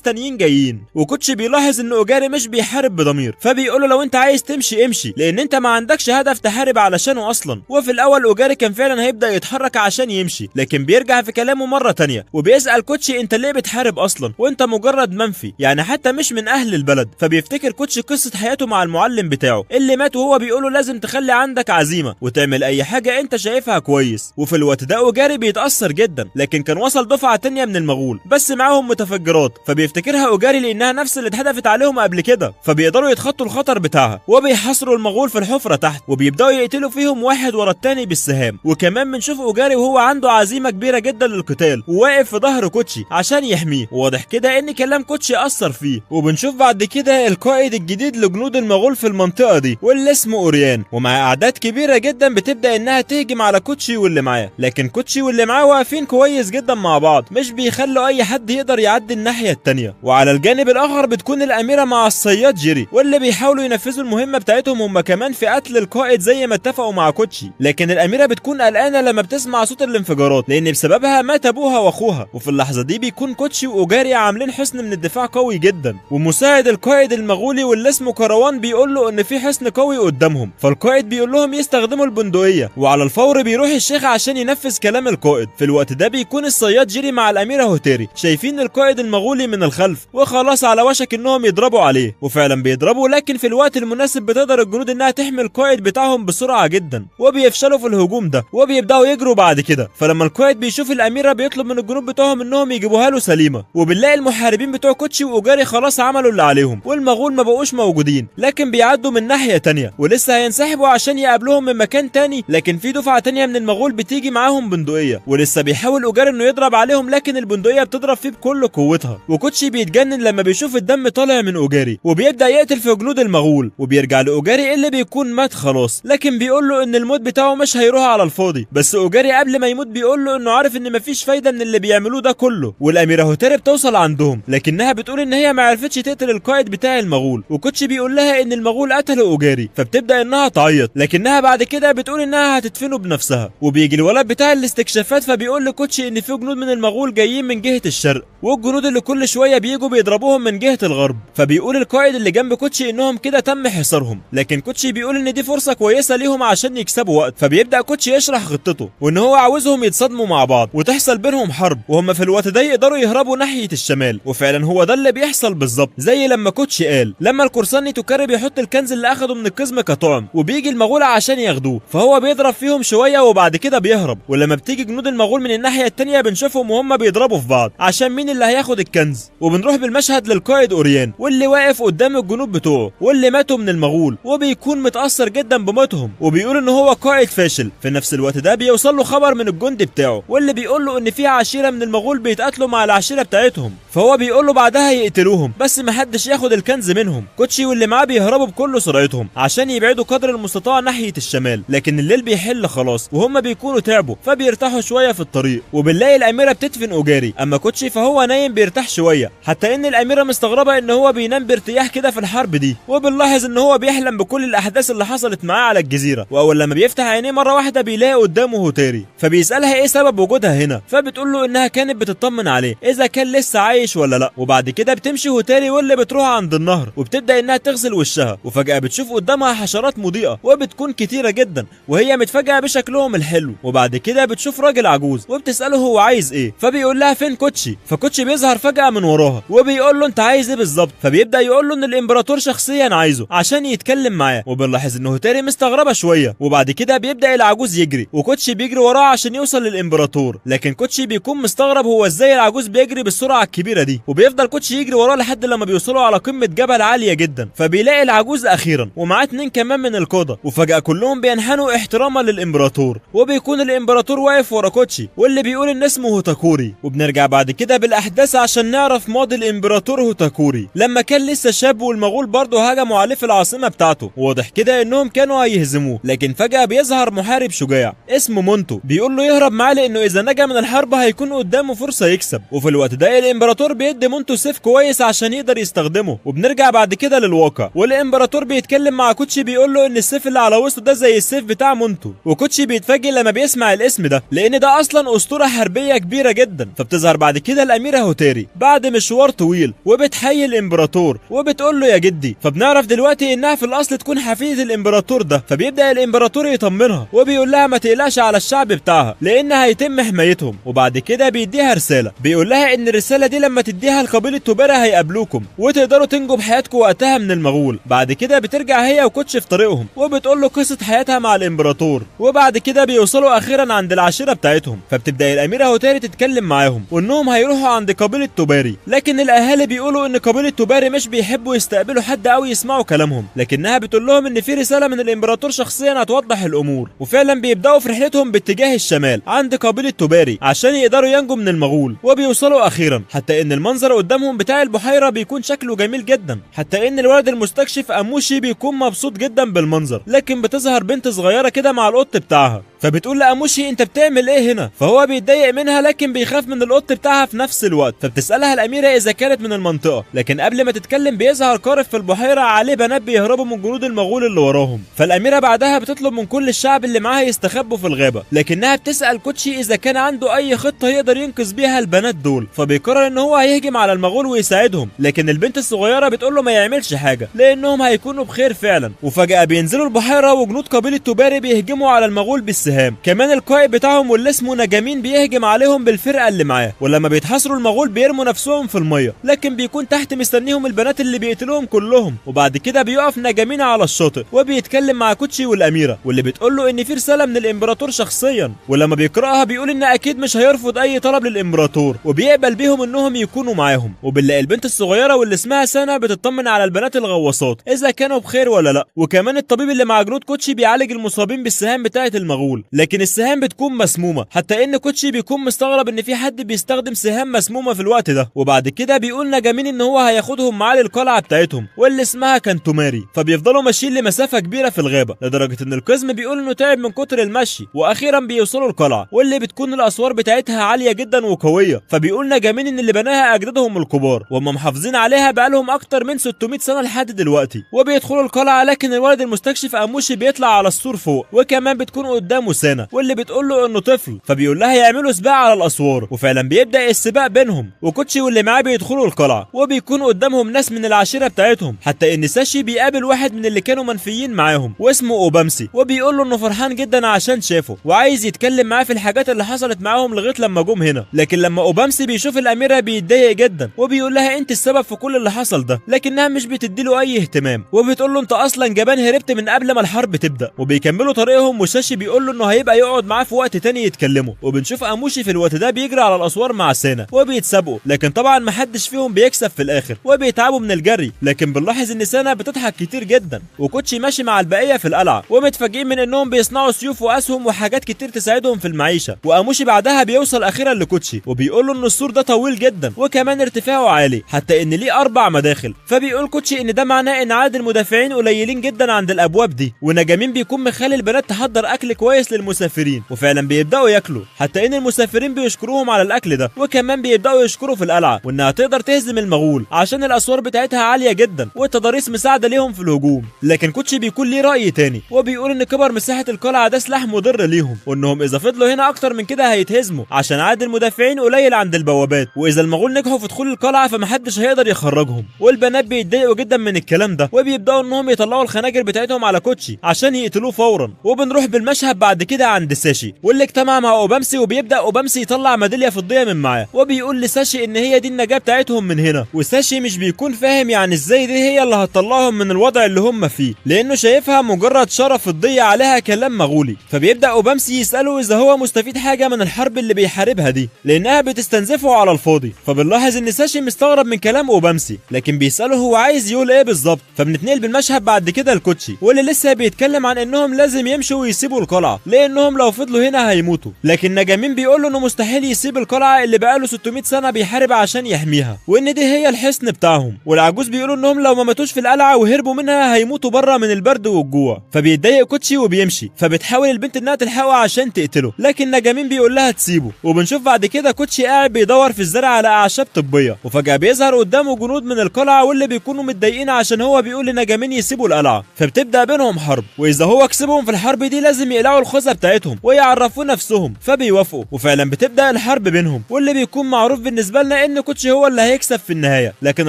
تانيين جايين. وكوتشي بيلاحظ ان اوجاري مش بيحارب بضمير، فبيقوله لو انت عايز تمشي امشي، لان انت ما عندكش هدف تحارب علشانه اصلا. وفي الاول اوجاري كان فعلا هيبدا يتحرك عشان يمشي، لكن بيرجع في كلامه مره تانية وبيسال كوتشي انت ليه بتحارب اصلا وانت مجرد منفي، يعني حتى مش من اهل البلد. فبيفتكر كوتشي قصه حياته مع المعلم بتاعه اللي مات، وهو بيقوله لازم تخلي عندك عزيمه وتعمل اي حاجه انت شايفها كويس. وفي الوقت ده اوجاري بيتاثر جدا، لكن كان وصل دفعه تانية من المغول بس معاهم متفجرات، فبيفتكرها اوجاري لانها نفس اللي اتهدفت عليهم قبل كده، فبيقدروا يتخطوا الخطر بتاعها وبيحاصروا المغول في الحفره تحت، وبيبداوا يقتلوا فيهم واحد ورا التاني بالسهام. وكمان بنشوف اوجاري وهو عنده عزيمه كبيره جدا للقتال وواقف في ظهر كوتشي عشان يحميه، وواضح كده ان كلام كوتشي اثر فيه. وبنشوف بعد كده القائد الجديد لجنود المغول في المنطقه دي واللي اسمه اوريان، ومع اعداد كبيره جدا بتبدا انها تهجم على كوتشي واللي معاه، لكن كوتشي واللي معاه واقفين كويس جدا مع بعض، مش بيخلوا اي حد يقدر يعدي الناحيه التانيه. وعلى الجانب الاخر بتكون الاميره مع الصياد جيري واللي بيحاولوا ينفذوا المهمه بتاعتهم هم كمان في قتل القائد زي ما اتفقوا مع كوتشي، لكن الاميره بتكون قلقانه لما بتسمع صوت الانفجارات لان بسببها مات ابوها واخوها. وفي اللحظه دي بيكون كوتشي واوجاري عاملين حصن من الدفاع قوي جدا، ومساعد القائد المغولي واللي اسمه كروان بيقول له ان في حصن قوي قدامهم، فالقائد بيقول لهم يستخدموا البندقيه، وعلى الفور بيروح الشيخ عشان ينفذ كلام القائد. في الوقت ده بيكون الصياد جيري مع الاميره هوتيري شايفين القائد المغولي من الخلف وخلاص على وشك انهم يضربوا عليه، وفعلا بيضربوا، لكن في الوقت المناسب بتقدر الجنود انها تحمي القائد بتاعهم بسرعه جدا، وبيفشلوا في الهجوم ده وبيبداوا يجروا بعد كده. فلما القائد بيشوف الاميره بيطلب من الجنود بتوعهم انهم يجيبوها له سليمه، وبنلاقي المحاربين بتوع كوتشي واوجاري خلاص عملوا اللي عليهم والمغول ما بقوش موجودين، لكن بيعدوا من ناحيه تانيه ولسه هينسحبوا عشان يقابلوهم من مكان تاني، لكن في دفعه تانيه من المغول بتيجي معاهم بندقيه، ولسه بيحاول اوجاري انه يضرب عليهم، لكن البندقيه بتضرب فيه بكل قوتها. وكوتشي بيتجنن لما بيشوف الدم طالع من اوجاري وبيبدا يقتل في جنود المغول، وبيرجع لاوجاري اللي بيكون مات خلاص، لكن بيقول له ان الموت بتاعه مش هيروح على الفاضي. بس اوجاري قبل ما يموت بيقول له انه عارف ان مفيش فايده من اللي بيعملوه ده كله. والاميره هوتيري بتوصل عندهم، لكنها بتقول ان هي ما عرفتش تقتل القائد بتاع المغول، وكوتشي بيقول لها ان المغول قتلوا اوجاري، فبتبدا انها تعيط، لكنها بعد كده بتقول انها هتدفنه بنفسها. وبيجي الولد بتاع الاستكشافات فبيقول لكوتشي ان في جنود من المغول جايين من جهه الشرق، والجنود اللي كل شويه بيجوا بيضربوهم من جهه الغرب. فبيقول القائد اللي جنب كوتشي انهم كده تم حصارهم، لكن كوتشي بيقول ان دي فرصه كويسه ليهم عشان يكسبوا وقت. فبيبدا كوتشي يشرح خطته وان هو عاوزهم يتصادموا مع بعض وتحصل بينهم حرب، وهم في الوقت ده يقدروا يهربوا ناحيه الشمال. وفعلا هو ده اللي بيحصل بالظبط زي لما كوتشي قال، لما القرصان نيتوكاري بيحط الكنز اللي اخده من القزم كطعم وبيجي المغول عشان ياخدوه، فهو بيضرب فيهم شويه وبعد كده بيهرب. ولما بتيجي جنود المغول من الناحيه الثانيه بنشوفهم وهم بيضربوا في بعض عشان مين اللي هياخد الكنز. وبنروح بالمشهد للقائد اوريان واللي واقف قدام الجنود بتوعه واللي ماتوا من المغول، وبيكون متاثر جدا بموتهم وبيقول ان هو قائد فاشل. في نفس الوقت ده بيوصل له خبر من الجندي بتاعه واللي بيقول له ان في عشيره من المغول بيتقاتلوا مع العشيره بتاعتهم، فهو بيقول له بعدها يقتلوهم بس محدش ياخد الكنز منهم. كوتشي واللي معاه بيهربوا بكل سرعتهم عشان يبعدوا قدر المستطاع ناحيه الشمال، لكن الليل بيحل خلاص وهم بيكونوا تعبوا فبيرتاحوا شويه في الطريق. وبنلاقي الاميره بتدفن اوجاري، اما كوتشي فهو نايم بيرتاح شويه، حتى ان الاميره مستغربه ان هو بينام بارتياح كده في الحرب دي. وبنلاحظ ان هو بيحلم بكل الاحداث اللي حصلت معاه على الجزيره، واول لما بيفتح عينيه مره واحده بيلاقي قدامه هوتيري، فبيسالها ايه سبب وجودها هنا، فبتقول له انها كانت بتطمن عليه اذا كان لسه عايش ولا لا. وبعد كده بتمشي هوتيري واللي بتروح عند النهر وبتبدا انها تغسل وشها، وفجاه بتشوف قدامها حشرات مضيئه وبتكون كتيره جدا وهي متفاجئه بشكلهم الحلو. وبعد كده بتشوف راجل عجوز وبتساله هو عايز ايه، فبيقول لها فين كوتشي، فكوتشي بيظهر فجاه من وراها وبيقول له انت عايز ايه بالظبط، فبيبدا يقول له ان الامبراطور شخصيا عايزه عشان يتكلم معاه. وبنلاحظ ان هوتيري مستغربه شويه، وبعد كده بيبدا العجوز يجري وكوتشي بيجري وراه عشان يوصل للامبراطور، لكن كوتشي بيكون مستغرب هو ازاي العجوز بيجري بالسرعه الكبيره الكبيره دي، وبيفضل كوتشي يجري وراه لحد لما بيوصلوا على قمه جبل عاليه جدا، فبيلاقي العجوز اخيرا ومعاه 2 كمان من القاده، وفجاه كلهم بينحنوا احتراما للامبراطور، وبيكون الامبراطور واقف ورا كوتشي واللي بيقول ان اسمه هوتاكوري. وبنرجع بعد كده بالاحداث عشان نعرف ماضي الامبراطور هوتاكوري لما كان لسه شاب، والمغول برضه هجموا عليه في العاصمه بتاعته، واضح كده انهم كانوا هيهزموه، لكن فجاه بيظهر محارب شجاع اسمه مونتو بيقول له يهرب معاه لانه اذا نجا من الحرب هيكون قدامه فرصه يكسب. وفي الوقت ده الامبراطور بيدي مونتو سيف كويس عشان يقدر يستخدمه. وبنرجع بعد كده للواقع، والامبراطور بيتكلم مع كوتشي بيقول له ان السيف اللي على وسطه ده زي السيف بتاع مونتو، وكوتشي بيتفاجئ لما بيسمع الاسم ده لان ده اصلا اسطوره حربيه كبيره جدا. فبتظهر بعد كده الاميره هوتيري بعد مشوار طويل وبتحيي الامبراطور وبتقول له يا جدي، فبنعرف دلوقتي انها في الاصل تكون حفيده الامبراطور ده. فبيبدا الامبراطور يطمنها وبيقول لها ما تقلقش على الشعب بتاعها لان هيتم حمايتهم. وبعد كده بيديها رساله بيقول لها ان الرساله دي لما تديها لقبيله توبارا هيقابلوكم وتقدروا تنجوا بحياتكم وقتها من المغول. بعد كده بترجع هي وكوتشي في طريقهم وبتقول له قصه حياتها مع الامبراطور، وبعد كده بيوصلوا اخيرا عند العشيره بتاعتهم. فبتبدا الاميره هوتيري تتكلم معاهم وانهم هيروحوا عند قبيله توباري، لكن الاهالي بيقولوا ان قبيله توباري مش بيحبوا يستقبلوا حد او يسمعوا كلامهم، لكنها بتقول لهم ان في رساله من الامبراطور شخصيا هتوضح الامور. وفعلا بيبداوا في رحلتهم باتجاه الشمال عند قبيله توباري عشان يقدروا ينجوا من المغول، وبيوصلوا اخيرا حتى ان المنظر قدامهم بتاع البحيره بيكون شكله جميل جدا، حتى ان الولد المستكشف اموشي بيكون مبسوط جدا بالمنظر. لكن بتظهر بنت صغيره كده مع القط بتاعها، فبتقول لاموشي انت بتعمل ايه هنا؟ فهو بيتضايق منها لكن بيخاف من القط بتاعها في نفس الوقت. فبتسالها الاميره اذا كانت من المنطقه، لكن قبل ما تتكلم بيظهر قارب في البحيره عليه بنات بيهربوا من جنود المغول اللي وراهم. فالاميره بعدها بتطلب من كل الشعب اللي معاها يستخبوا في الغابه، لكنها بتسال كوتشي اذا كان عنده اي خطه يقدر ينقذ بيها البنات دول. فبيقرر ان هو هيهجم على المغول ويساعدهم، لكن البنت الصغيره بتقول له ما يعملش حاجه لانهم هيكونوا بخير فعلا. وفجاه بينزلوا البحيره وجنود قبيله توباري بيهجموا على المغول بالسهام، كمان القائد بتاعهم واللي اسمه نجامين بيهجم عليهم بالفرقه اللي معاه. ولما بيتحاصروا المغول بيرموا نفسهم في الميه، لكن بيكون تحت مستنيهم البنات اللي بيقتلوهم كلهم. وبعد كده بيقف نجامين على الشاطئ وبيتكلم مع كوتشي والاميره، واللي بتقول له ان في رساله من الامبراطور شخصيا، ولما بيقراها بيقول ان اكيد مش هيرفض اي طلب للامبراطور وبيقبل بيهم انهم يكونوا معاهم. وبنلاقي البنت الصغيره واللي اسمها سانا بتطمن على البنات الغواصات اذا كانوا بخير ولا لا، وكمان الطبيب اللي مع جنود كوتشي بيعالج المصابين بالسهام بتاعه المغول، لكن السهام بتكون مسمومه، حتى ان كوتشي بيكون مستغرب ان في حد بيستخدم سهام مسمومه في الوقت ده. وبعد كده بيقول نجامين ان هو هياخدهم معاه للقلعه بتاعتهم واللي اسمها كانتوماري. فبيفضلوا ماشيين لمسافه كبيره في الغابه لدرجه ان القزم بيقول انه تعب من كتر المشي، واخيرا بيوصلوا القلعه واللي بتكون الاسوار بتاعتها عاليه جدا وقويه. فبيقول نجامين ان اللي بناها اجدادهم الكبار وهم محافظين عليها بقالهم اكتر من 600 سنه لحد دلوقتي. وبيدخلوا القلعه، لكن الولد المستكشف اموشي بيطلع على السور فوق، وكمان بتكون قدامه سانا واللي بتقول له انه طفل، فبيقول لها يعملوا سباق على الاسوار. وفعلا بيبدا السباق بينهم، وكوتشي واللي معاه بيدخلوا القلعه وبيكون قدامهم ناس من العشيره بتاعتهم، حتى ان ساشي بيقابل واحد من اللي كانوا منفيين معاهم واسمه اوبامسي، وبيقول له انه فرحان جدا عشان شافه وعايز يتكلم معاه في الحاجات اللي حصلت معاهم لغايه لما جم هنا. لكن لما اوبامسي بيشوف الاميره بيتضايق جدا وبيقول لها انت السبب في كل اللي حصل ده، لكنها مش بتديله اي اهتمام وبتقول له انت اصلا جبان هربت من قبل ما الحرب تبدا. وبيكملوا طريقهم وشاشي بيقول له انه هيبقى يقعد معاه في وقت تاني يتكلموا. وبنشوف اموشي في الوقت ده بيجري على الاسوار مع سانا وبيتسابقوا، لكن طبعا محدش فيهم بيكسب في الاخر وبيتعبوا من الجري. لكن بنلاحظ ان سانا بتضحك كتير جدا، وكوتشي ماشي مع البقيه في القلعه ومتفاجئين من انهم بيصنعوا سيوف واسهم وحاجات كتير تساعدهم في المعيشه. واموشي بعدها بيوصل اخيرا لكوتشي وبيقول له ان السور ده طويل جدا وكمان ارتفاعه عالي، حتى ان ليه 4 مداخل. فبيقول كوتشي ان ده معناه ان عدد المدافعين قليلين جدا عند الابواب دي. ونجامين بيكون مخلي البنات تحضر اكل كويس للمسافرين، وفعلا بيبداوا ياكلوا، حتى ان المسافرين بيشكروهم على الاكل ده، وكمان بيبداوا يشكروا في القلعه وانها تقدر تهزم المغول عشان الاسوار بتاعتها عاليه جدا والتضاريس مساعده ليهم في الهجوم. لكن كوتشي بيكون ليه راي تاني وبيقول ان كبر مساحه القلعه ده سلاح مضر ليهم، وانهم اذا فضلوا هنا اكتر من كده هيتهزموا عشان عدد المدافعين قليل عند البوابات، واذا المغول نجحوا في دخول القلعه فمحدش هيقدر يخرجهم. والبنات بيتضايقوا جدا من الكلام ده وبيبداوا انهم يطلعوا الخناجر بتاعتهم على كوتشي عشان يقتلوه فورا. وبنروح بالمشهد بعد بعد كده عند ساشي واللي اجتمع مع اوبامسي، وبيبدا اوبامسي يطلع ميداليه فضيه من معاه وبيقول لساشي ان هي دي النجاه بتاعتهم من هنا. وساشي مش بيكون فاهم يعني ازاي دي هي اللي هتطلعهم من الوضع اللي هم فيه، لانه شايفها مجرد شاره فضيه عليها كلام مغولي. فبيبدا اوبامسي يساله اذا هو مستفيد حاجه من الحرب اللي بيحاربها دي، لانها بتستنزفه على الفاضي. فبنلاحظ ان ساشي مستغرب من كلام اوبامسي، لكن بيساله هو عايز يقول ايه بالظبط. فبنتنقل بالمشهد بعد كده لكوتشي واللي لسه بيتكلم عن انهم لازم يمشوا ويسيبوا القلعه، لانهم لو فضلوا هنا هيموتوا. لكن نجامين بيقول له انه مستحيل يسيب القلعه اللي بقاله 600 سنه بيحارب عشان يحميها، وان دي هي الحصن بتاعهم. والعجوز بيقولوا انهم لو ما ماتوش في القلعه وهربوا منها هيموتوا بره من البرد والجوع. فبيتضايق كوتشي وبيمشي، فبتحاول البنت انها تلحقه عشان تقتله، لكن نجامين بيقول لها تسيبه. وبنشوف بعد كده كوتشي قاعد بيدور في الزرع على اعشاب طبيه، وفجاه بيظهر قدامه جنود من القلعه واللي بيكونوا متضايقين عشان هو بيقول لنجامين يسيبوا القلعه. فبتبدا بينهم حرب، واذا هو كسبهم في الحرب دي لازم يقلعوا الخوذه بتاعتهم ويعرفوا نفسهم. فبيوافقوا، وفعلا بتبدا الحرب بينهم، واللي بيكون معروف بالنسبه لنا ان كوتشي هو اللي هيكسب في النهايه. لكن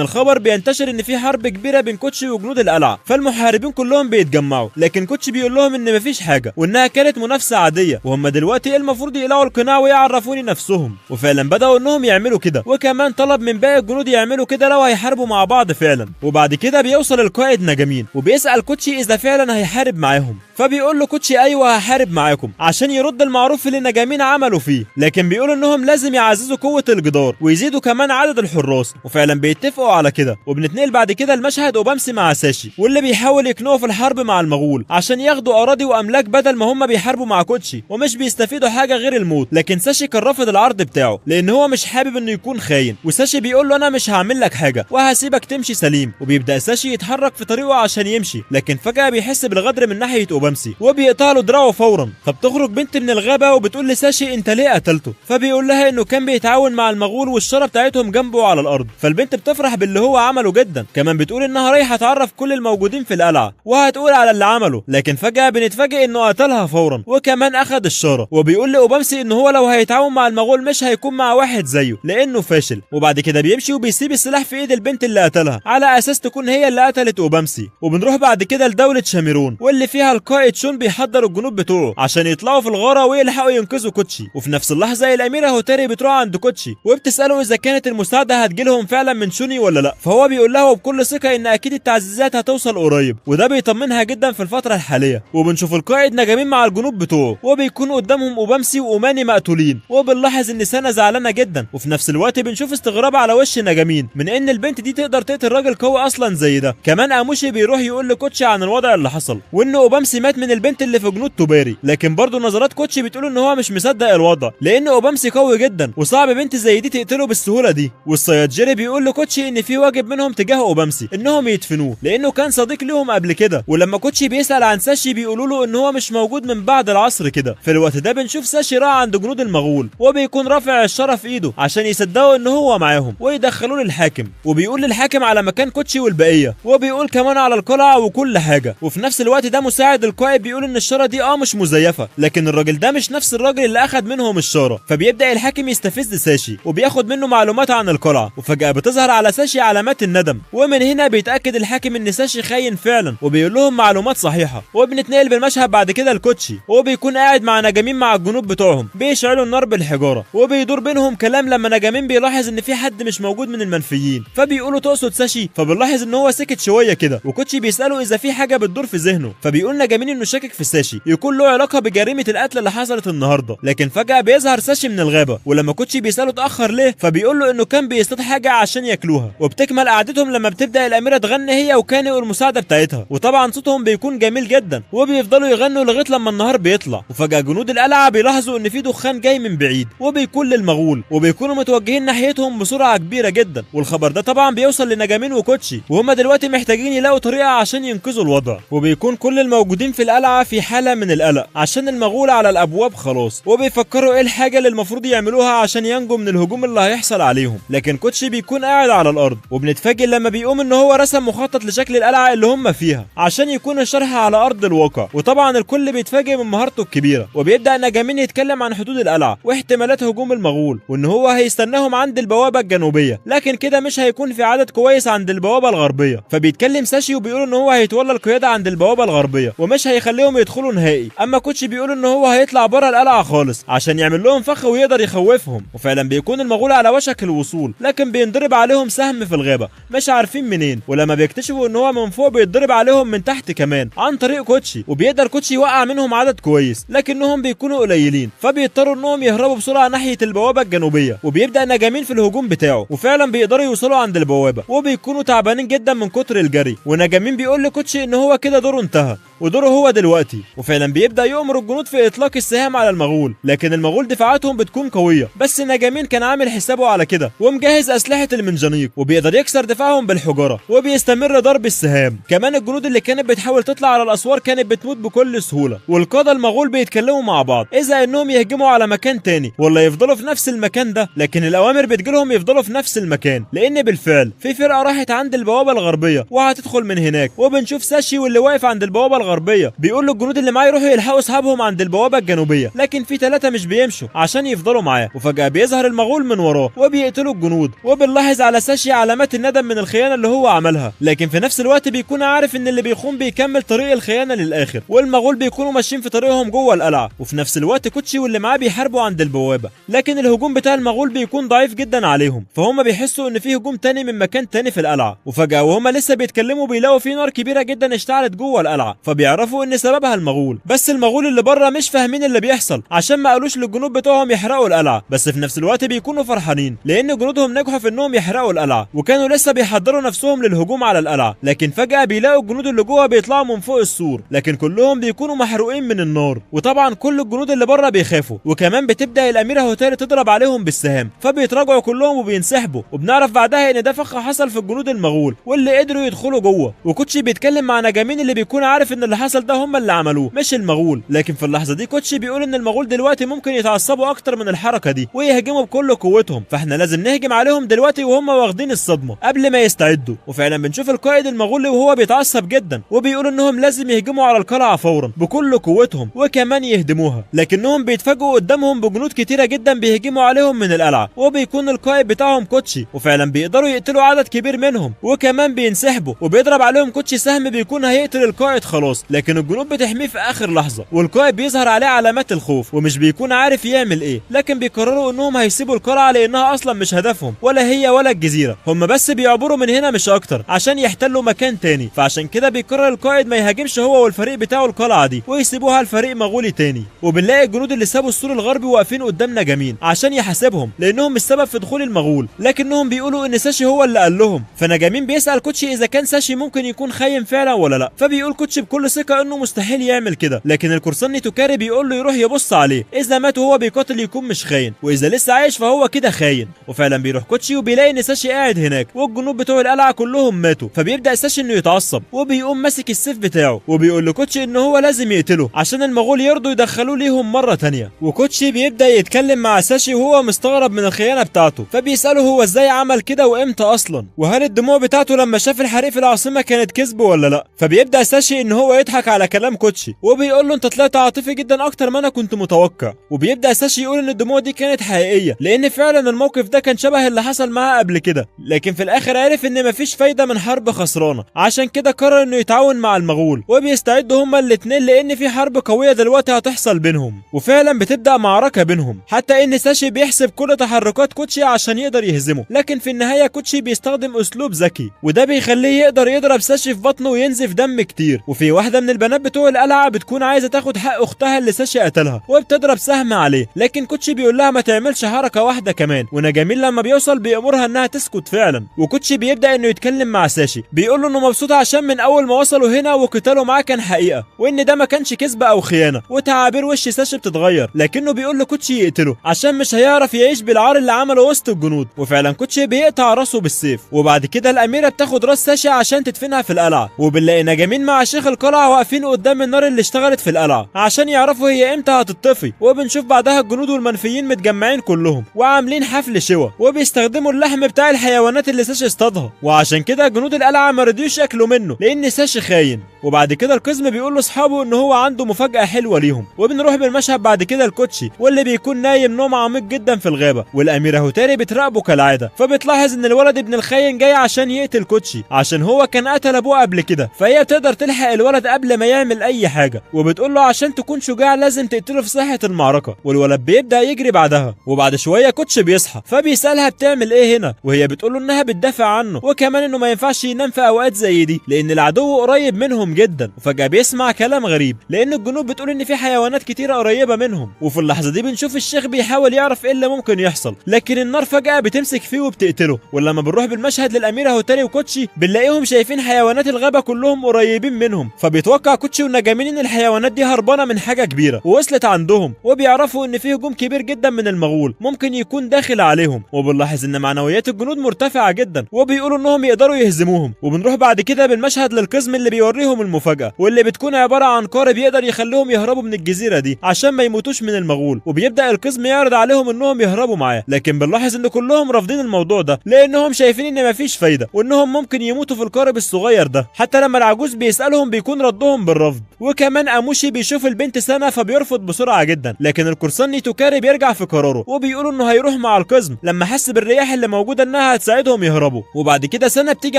الخبر بينتشر ان في حرب كبيره بين كوتشي وجنود القلعه، فالمحاربين كلهم بيتجمعوا، لكن كوتشي بيقول لهم ان مفيش حاجه وانها كانت منافسه عاديه، وهم دلوقتي المفروض يقلعوا القناع ويعرفوني نفسهم. وفعلا بداوا انهم يعملوا كده، وكمان طلب من باقي الجنود يعملوا كده لو هيحاربوا مع بعض فعلا. وبعد كده بيوصل القائد نجامين وبيسال كوتشي اذا فعلا هيحارب معاهم، فبيقول له كوتشي ايوه هحارب معاكم، عشان يرد المعروف اللي نجامين عملوا فيه. لكن بيقول انهم لازم يعززوا قوه الجدار ويزيدوا كمان عدد الحراس، وفعلا بيتفقوا على كده. وبنتنقل بعد كده المشهد اوبامسي مع ساشي واللي بيحاول يقنعه في الحرب مع المغول عشان ياخدوا اراضي واملاك بدل ما هم بيحاربوا مع كوتشي ومش بيستفيدوا حاجه غير الموت. لكن ساشي كان رافض العرض بتاعه لان هو مش حابب انه يكون خاين، وساشي بيقول له انا مش هعمل لك حاجه وهسيبك تمشي سليم. وبيبدا ساشي يتحرك في طريقه عشان يمشي، لكن فجاه بيحس بالغدر من ناحيه اوبامسي وبيقطع له دراعه فورا. فبتخرج بنت من الغابه وبتقول لساشي انت ليه قتلته؟ فبيقول لها انه كان بيتعاون مع المغول والشاره بتاعتهم جنبه على الارض. فالبنت بتفرح باللي هو عمله جدا، كمان بتقول انها رايحه تعرف كل الموجودين في القلعه وهتقول على اللي عمله. لكن فجاه بنتفاجئ انه قتلها فورا وكمان اخذ الشاره. وبيقول لاوبامسي ان هو لو هيتعاون مع المغول مش هيكون مع واحد زيه لانه فاشل. وبعد كده بيمشي وبيسيب السلاح في ايد البنت اللي قتلها على اساس تكون هي اللي قتلت اوبامسي. وبنروح بعد كده لدوله شاميرون واللي فيها القائد شون بيحضر الجنود بتوعه عشان يطلعوا في الغاره ويلحقوا ينقذوا كوتشي. وفي نفس اللحظه الاميره هوتاري بتروح عند كوتشي وبتساله اذا كانت المساعده هتجيلهم فعلا من شوني ولا لا. فهو بيقول لها وبكل ثقه ان اكيد التعزيزات هتوصل قريب، وده بيطمنها جدا في الفتره الحاليه. وبنشوف القائد نجامين مع الجنود بتوعه وبيكون قدامهم اوبامسي واوماني مقتولين، وبنلاحظ ان سانا زعلانه جدا. وفي نفس الوقت بنشوف استغراب على وش نجامين من ان البنت دي تقدر تقتل راجل قوي اصلا زي ده. كمان اموشي بيروح يقول لكوتشي عن الوضع اللي حصل وان اوبامسي مات من البنت اللي في جنود توباري. لكن برضه نظرات كوتشي بتقول ان هو مش مصدق الوضع لان اوبامسي قوي جدا وصعب بنت زي دي تقتله بالسهوله دي. والصيادجري بيقول لكوتشي ان في واجب منهم تجاه اوبامسي انهم يدفنوه لانه كان صديق لهم قبل كده. ولما كوتشي بيسال عن ساشي بيقولوا له ان هو مش موجود من بعد العصر كده. في الوقت ده بنشوف ساشي راح عند جنود المغول وبيكون رافع الشرف في ايده عشان يصدقوا ان هو معاهم ويدخلوه للحاكم. وبيقول للحاكم على مكان كوتشي والبقيه، وبيقول كمان على القلعه وكل حاجه. وفي نفس الوقت ده مساعد القائد بيقول ان الشاره دي مش مزيفه، لكن الراجل ده مش نفس الراجل اللي اخد منهم الشاره. فبيبدا الحاكم يستفز ساشي وبياخد منه معلومات عن القلعه، وفجاه بتظهر على ساشي علامات الندم. ومن هنا بيتاكد الحاكم ان ساشي خاين فعلا وبيقول لهم معلومات صحيحه. وبنتنقل بالمشهد بعد كده لكوتشي وبيكون قاعد مع نجامين مع الجنود بتوعهم بيشعلوا النار بالحجاره، وبيدور بينهم كلام لما نجامين بيلاحظ ان في حد مش موجود من المنفيين. فبيقولوا تقصد ساشي؟ فبنلاحظ ان هو سكت شويه كده، وكوتشي بيساله اذا في حاجه بتدور في ذهنه. فبيقول نجامين انه شاكك في ساشي يكون له علاقه بجريمه القتل اللي حصلت النهارده. لكن فجاه بيظهر ساشي من الغابه، ولما كوتشي بيساله اتاخر ليه فبيقول له انه كان بيصطاد حاجه عشان ياكلوها. وبتكمل قعدتهم لما بتبدا الاميره تغني هي وكاني والمساعده بتاعتها، وطبعا صوتهم بيكون جميل جدا وبيفضلوا يغنوا لغايه لما النهار بيطلع. وفجاه جنود القلعه بيلاحظوا ان في دخان جاي من بعيد وبيكون للمغول، وبيكونوا متوجهين ناحيتهم بسرعه كبيره جدا. والخبر ده طبعا بيوصل لنجامين وكوتشي، وهم دلوقتي محتاجين يلاقوا طريقه عشان ينقذوا الوضع. وبيكون كل الموجودين في القلعه في حاله من القلق عشان المغول على الابواب خلاص، وبيفكروا ايه الحاجه اللي المفروض يعملوها عشان ينجوا من الهجوم اللي هيحصل عليهم. لكن كوتشي بيكون قاعد على الارض، وبنتفاجئ لما بيقوم ان هو رسم مخطط لشكل القلعه اللي هم فيها عشان يكون الشرح على ارض الواقع. وطبعا الكل بيتفاجئ من مهارته الكبيره، وبيبدا نجامين يتكلم عن حدود القلعه واحتمالات هجوم المغول، وان هو هيستناهم عند البوابه الجنوبيه، لكن كده مش هيكون في عدد كويس عند البوابه الغربيه. فبيتكلم ساشي وبيقول ان هو هيتولى القياده عند البوابه الغربيه ومش هيخليهم يدخلوا نهائي. اما اما كوتشي بيقول ان هو هيطلع بره القلعه خالص عشان يعمل لهم فخ ويقدر يخوفهم. وفعلا بيكون المغول على وشك الوصول، لكن بينضرب عليهم سهم في الغابه مش عارفين منين، ولما بيكتشفوا ان هو من فوق بيتضرب عليهم من تحت كمان عن طريق كوتشي، وبيقدر كوتشي يوقع منهم عدد كويس لكنهم بيكونوا قليلين، فبيضطروا انهم يهربوا بسرعه ناحيه البوابه الجنوبيه. وبيبدا نجامين في الهجوم بتاعه، وفعلا بيقدروا يوصلوا عند البوابه وبيكونوا تعبانين جدا من كتر الجري. ونجامين بيقول لكوتشي ان هو كده دوره انتهى ودوره هو دلوقتي، وفعلا بيبدا يؤمر الجنود في اطلاق السهام على المغول، لكن المغول دفاعاتهم بتكون قويه، بس نجامين كان عامل حسابه على كده ومجهز اسلحه المنجنيق وبيقدر يكسر دفاعهم بالحجاره، وبيستمر ضرب السهام. كمان الجنود اللي كانت بتحاول تطلع على الاسوار كانت بتموت بكل سهوله، والقاده المغول بيتكلموا مع بعض اذا انهم يهجموا على مكان تاني ولا يفضلوا في نفس المكان ده، لكن الاوامر بتجيلهم يفضلوا في نفس المكان، لان بالفعل في فرقه راحت عند البوابه الغربيه وهتدخل من هناك. وبنشوف ساشي واللي واقف عند البوابه الغربيه بيقول للجنود اللي معاه يروحوا يلحقوا اصحابهم عند البوابه الجنوبيه، لكن في 3 مش بيمشوا عشان يفضلوا معاه، وفجاه بيظهر المغول من وراه وبيقتلوا الجنود. وبنلاحظ على ساشي علامات الندم من الخيانه اللي هو عملها، لكن في نفس الوقت بيكون عارف ان اللي بيخون بيكمل طريق الخيانه للاخر، والمغول بيكونوا ماشيين في طريقهم جوه القلعه. وفي نفس الوقت كوتشي واللي معاه بيحاربوا عند البوابه، لكن الهجوم بتاع المغول بيكون ضعيف جدا عليهم، فهم بيحسوا ان في هجوم تاني من مكان تاني في القلعه. وفجاه وهم لسه بيتكلموا بيلاقوا في نار كبيره جدا اشتعلت جوه القلعه، فبيعرفوا ان سببها المغول. بس المغول اللي بره مش فاهمين اللي بيحصل عشان ما قالوش للجنود بتوعهم يحرقوا القلعه، بس في نفس الوقت بيكونوا فرحانين لان جنودهم نجحوا في انهم يحرقوا القلعه، وكانوا لسه بيحضروا نفسهم للهجوم على القلعه. لكن فجاه بيلاقوا الجنود اللي جوه بيطلعوا من فوق السور، لكن كلهم بيكونوا محروقين من النار. وطبعا كل الجنود اللي بره بيخافوا، وكمان بتبدا الاميره هوتاري تضرب عليهم بالسهام، فبيتراجعوا كلهم وبينسحبوا. وبنعرف بعدها ان ده فخ حصل في الجنود المغول واللي قدروا يدخلوا جوه. وكوتشي بيتكلم مع نجامين اللي بيكون عارف ان اللي حصل ده هم اللي عملوه مش المغول، لكن في اللحظه دي كوتشي بيقول ان المغول دلوقتي ممكن يتعصبوا اكتر من الحركه دي ويهجموا بكل قوتهم، فاحنا لازم نهجم عليهم دلوقتي وهم واخدين الصدمه قبل ما يستعدوا. وفعلا بنشوف القائد المغولي وهو بيتعصب جدا وبيقول انهم لازم يهجموا على القلعه فورا بكل قوتهم وكمان يهدموها، لكنهم بيتفاجئوا قدامهم بجنود كتيره جدا بيهجموا عليهم من القلعه، وبيكون القائد بتاعهم كوتشي، وفعلا بيقدروا يقتلوا عدد كبير منهم وكمان بينسحبوا. وبيضرب عليهم كوتشي سهم بيكون هيقتل القائد خلاص، لكن الجنود بتحميه في اخر لحظه، والقائد بيظهر عليه علامات الخوف ومش بيكون عارف يعمل ايه، لكن بيقرروا انهم هيسيبوا القلعه لانها اصلا مش هدفهم ولا هي ولا الجزيره، هم بس بيعبروا من هنا مش اكتر عشان يحتلوا مكان تاني. فعشان كده بيقرر القائد ما يهاجمش هو والفريق بتاعه القلعه دي ويسيبوها لفريق مغولي تاني. وبنلاقي الجنود اللي سابوا السور الغربي واقفين قدام نجامين عشان يحاسبهم لانهم السبب في دخول المغول، لكنهم بيقولوا ان ساشي هو اللي قال لهم. فنجامين بيسال كوتشي اذا كان ساشي ممكن يكون خاين فعلا ولا لا، فبيقول كوتشي بكل ثقه انه مستحيل يعمل كده، لكن القرصان توكاري بيقول له يروح يبص عليه، اذا مات وهو بيقاتل يكون مش خاين، واذا لسه عايش فهو كده خاين. وفعلا بيروح كوتشي وبيلاقي ان ساشي قاعد هناك والجنود بتوع القلعه كلهم ماتوا، فبيبدا ساشي انه يتعصب وبيقوم ماسك السيف بتاعه وبيقول لكوتشي ان هو لازم يقتله عشان المغول يرضوا يدخلوه ليهم مره تانيه. وكوتشي بيبدا يتكلم مع ساشي وهو مستغرب من الخيانه بتاعته، فبيساله هو ازاي عمل كده وامتى اصلا، وهل الدموع بتاعته لما شاف الحريق في العاصمه كانت كذب ولا لا. فبيبدا ساشي ان هو يضحك على كلام كوتشي وبيقول له انت طلعت عاطفي جدا اكتر ما انا كنت متوقع. وبيبدا ساشي يقول ان الدموع دي كانت حقيقيه لان فعلا الموقف ده كان شبه اللي حصل معاه قبل كده، لكن في الاخر عرف ان مفيش فايده من حرب خسرانه، عشان كده قرر انه يتعاون مع المغول وبيستعدوا هما الاتنين لان في حرب قويه دلوقتي هتحصل بينهم. وفعلا بتبدا معركه بينهم، حتى ان ساشي بيحسب كل تحركات كوتشي عشان يقدر يهزمه، لكن في النهايه كوتشي بيستخدم اسلوب ذكي وده بيخليه يقدر يضرب ساشي في بطنه وينزف دم كتير. وفي واحده من البنات بتوع القلعه بتكون عايزه تاخد حق اختها اللي ساشي قتلها وبتضرب سهم عليه، لكن كوتشي بيقول لها ما تعملش حركه واحده كمان. ونجامين لما بيوصل بيامرها انها تسكت فعلا، وكوتشي بيبدا انه يتكلم مع ساشي بيقول له انه مبسوط عشان من اول ما وصلوا هنا وقتاله معاه كان حقيقه، وان ده ما كانش كذب او خيانه. وتعابير وش ساشي بتتغير، لكنه بيقول لكوتشي يقتله عشان مش هيعرف يعيش بالعار اللي عمله وسط الجنود. وفعلا كوتشي بيقطع راسه بالسيف، وبعد كده الاميره بتاخد راس ساشي عشان تدفنها في القلعه. وبنلاقي نجامين مع شيخ القلعه واقفين قدام النار اللي اشتغلت في القلعه عشان يعرفوا هي امتى هتطفي. وبنشوف بعدها الجنود والمنفيين متجمعين كلهم وعاملين حفل شوا وبيستخدموا اللحم بتاع الحيوانات اللي ساشي اصطادها، وعشان كده جنود القلعه ما رضيوش ياكلوا منه لان ساشي خاين. وبعد كده القزم بيقول لاصحابه ان هو عنده مفاجاه حلوه ليهم. وبنروح بالمشهد بعد كده لكوتشي واللي بيكون نايم نوم عميق جدا في الغابه، والاميره هوتاري بتراقبه كالعاده، فبتلاحظ ان الولد ابن الخاين جاي عشان يقتل كوتشي عشان هو كان قتل ابوه قبل كده، فهي بتقدر تلحق الولد قبل ما يعمل اي حاجه. وبتقول بتقول له عشان تكون شجاع لازم تقتله في ساحة المعركة، والولد بيبدأ يجري بعدها. وبعد شوية كوتش بيصحى فبيسألها بتعمل ايه هنا، وهي بتقول له انها بتدافع عنه، وكمان انه ما ينفعش ينام في اوقات زي دي لان العدو قريب منهم جدا. وفجأة بيسمع كلام غريب لان الجنود بتقول ان في حيوانات كتيرة قريبة منهم. وفي اللحظة دي بنشوف الشيخ بيحاول يعرف ايه اللي ممكن يحصل، لكن النار فجأة بتمسك فيه وبتقتله. ولما بنروح بالمشهد للأميرة هوتاري وكوتشي بنلاقيهم شايفين حيوانات الغابة كلهم قريبين منهم، فبيتوقع كوتشي ونجامين ان الحيوانات دي هربانة من حاجة كبيرة ووصلت عندهم، وبيعرفوا ان في هجوم كبير جدا من المغول ممكن يكون داخل عليهم. وبنلاحظ ان معنويات الجنود مرتفعة جدا وبيقولوا انهم يقدروا يهزموهم. وبنروح بعد كده بالمشهد للقزم اللي بيوريهم المفاجأة، واللي بتكون عبارة عن قارب يقدر يخليهم يهربوا من الجزيرة دي عشان ما يموتوش من المغول. وبيبدأ القزم يعرض عليهم انهم يهربوا معاه، لكن بنلاحظ ان كلهم رافضين الموضوع ده لانهم شايفين ان مفيش فايدة وانهم ممكن يموتوا في القارب الصغير ده. حتى لما العجوز بيسألهم بيكون ردهم بالرفض. وكمان اموشي بيشوف البنت سنة فبيرفض بسرعة جدا، لكن القرصان نيتوكاري بيرجع في قراره وبيقولوا انه هيروح مع القزم لما حس بالرياح اللي موجودة انها هتساعدهم يهربوا. وبعد كده سنة بتيجي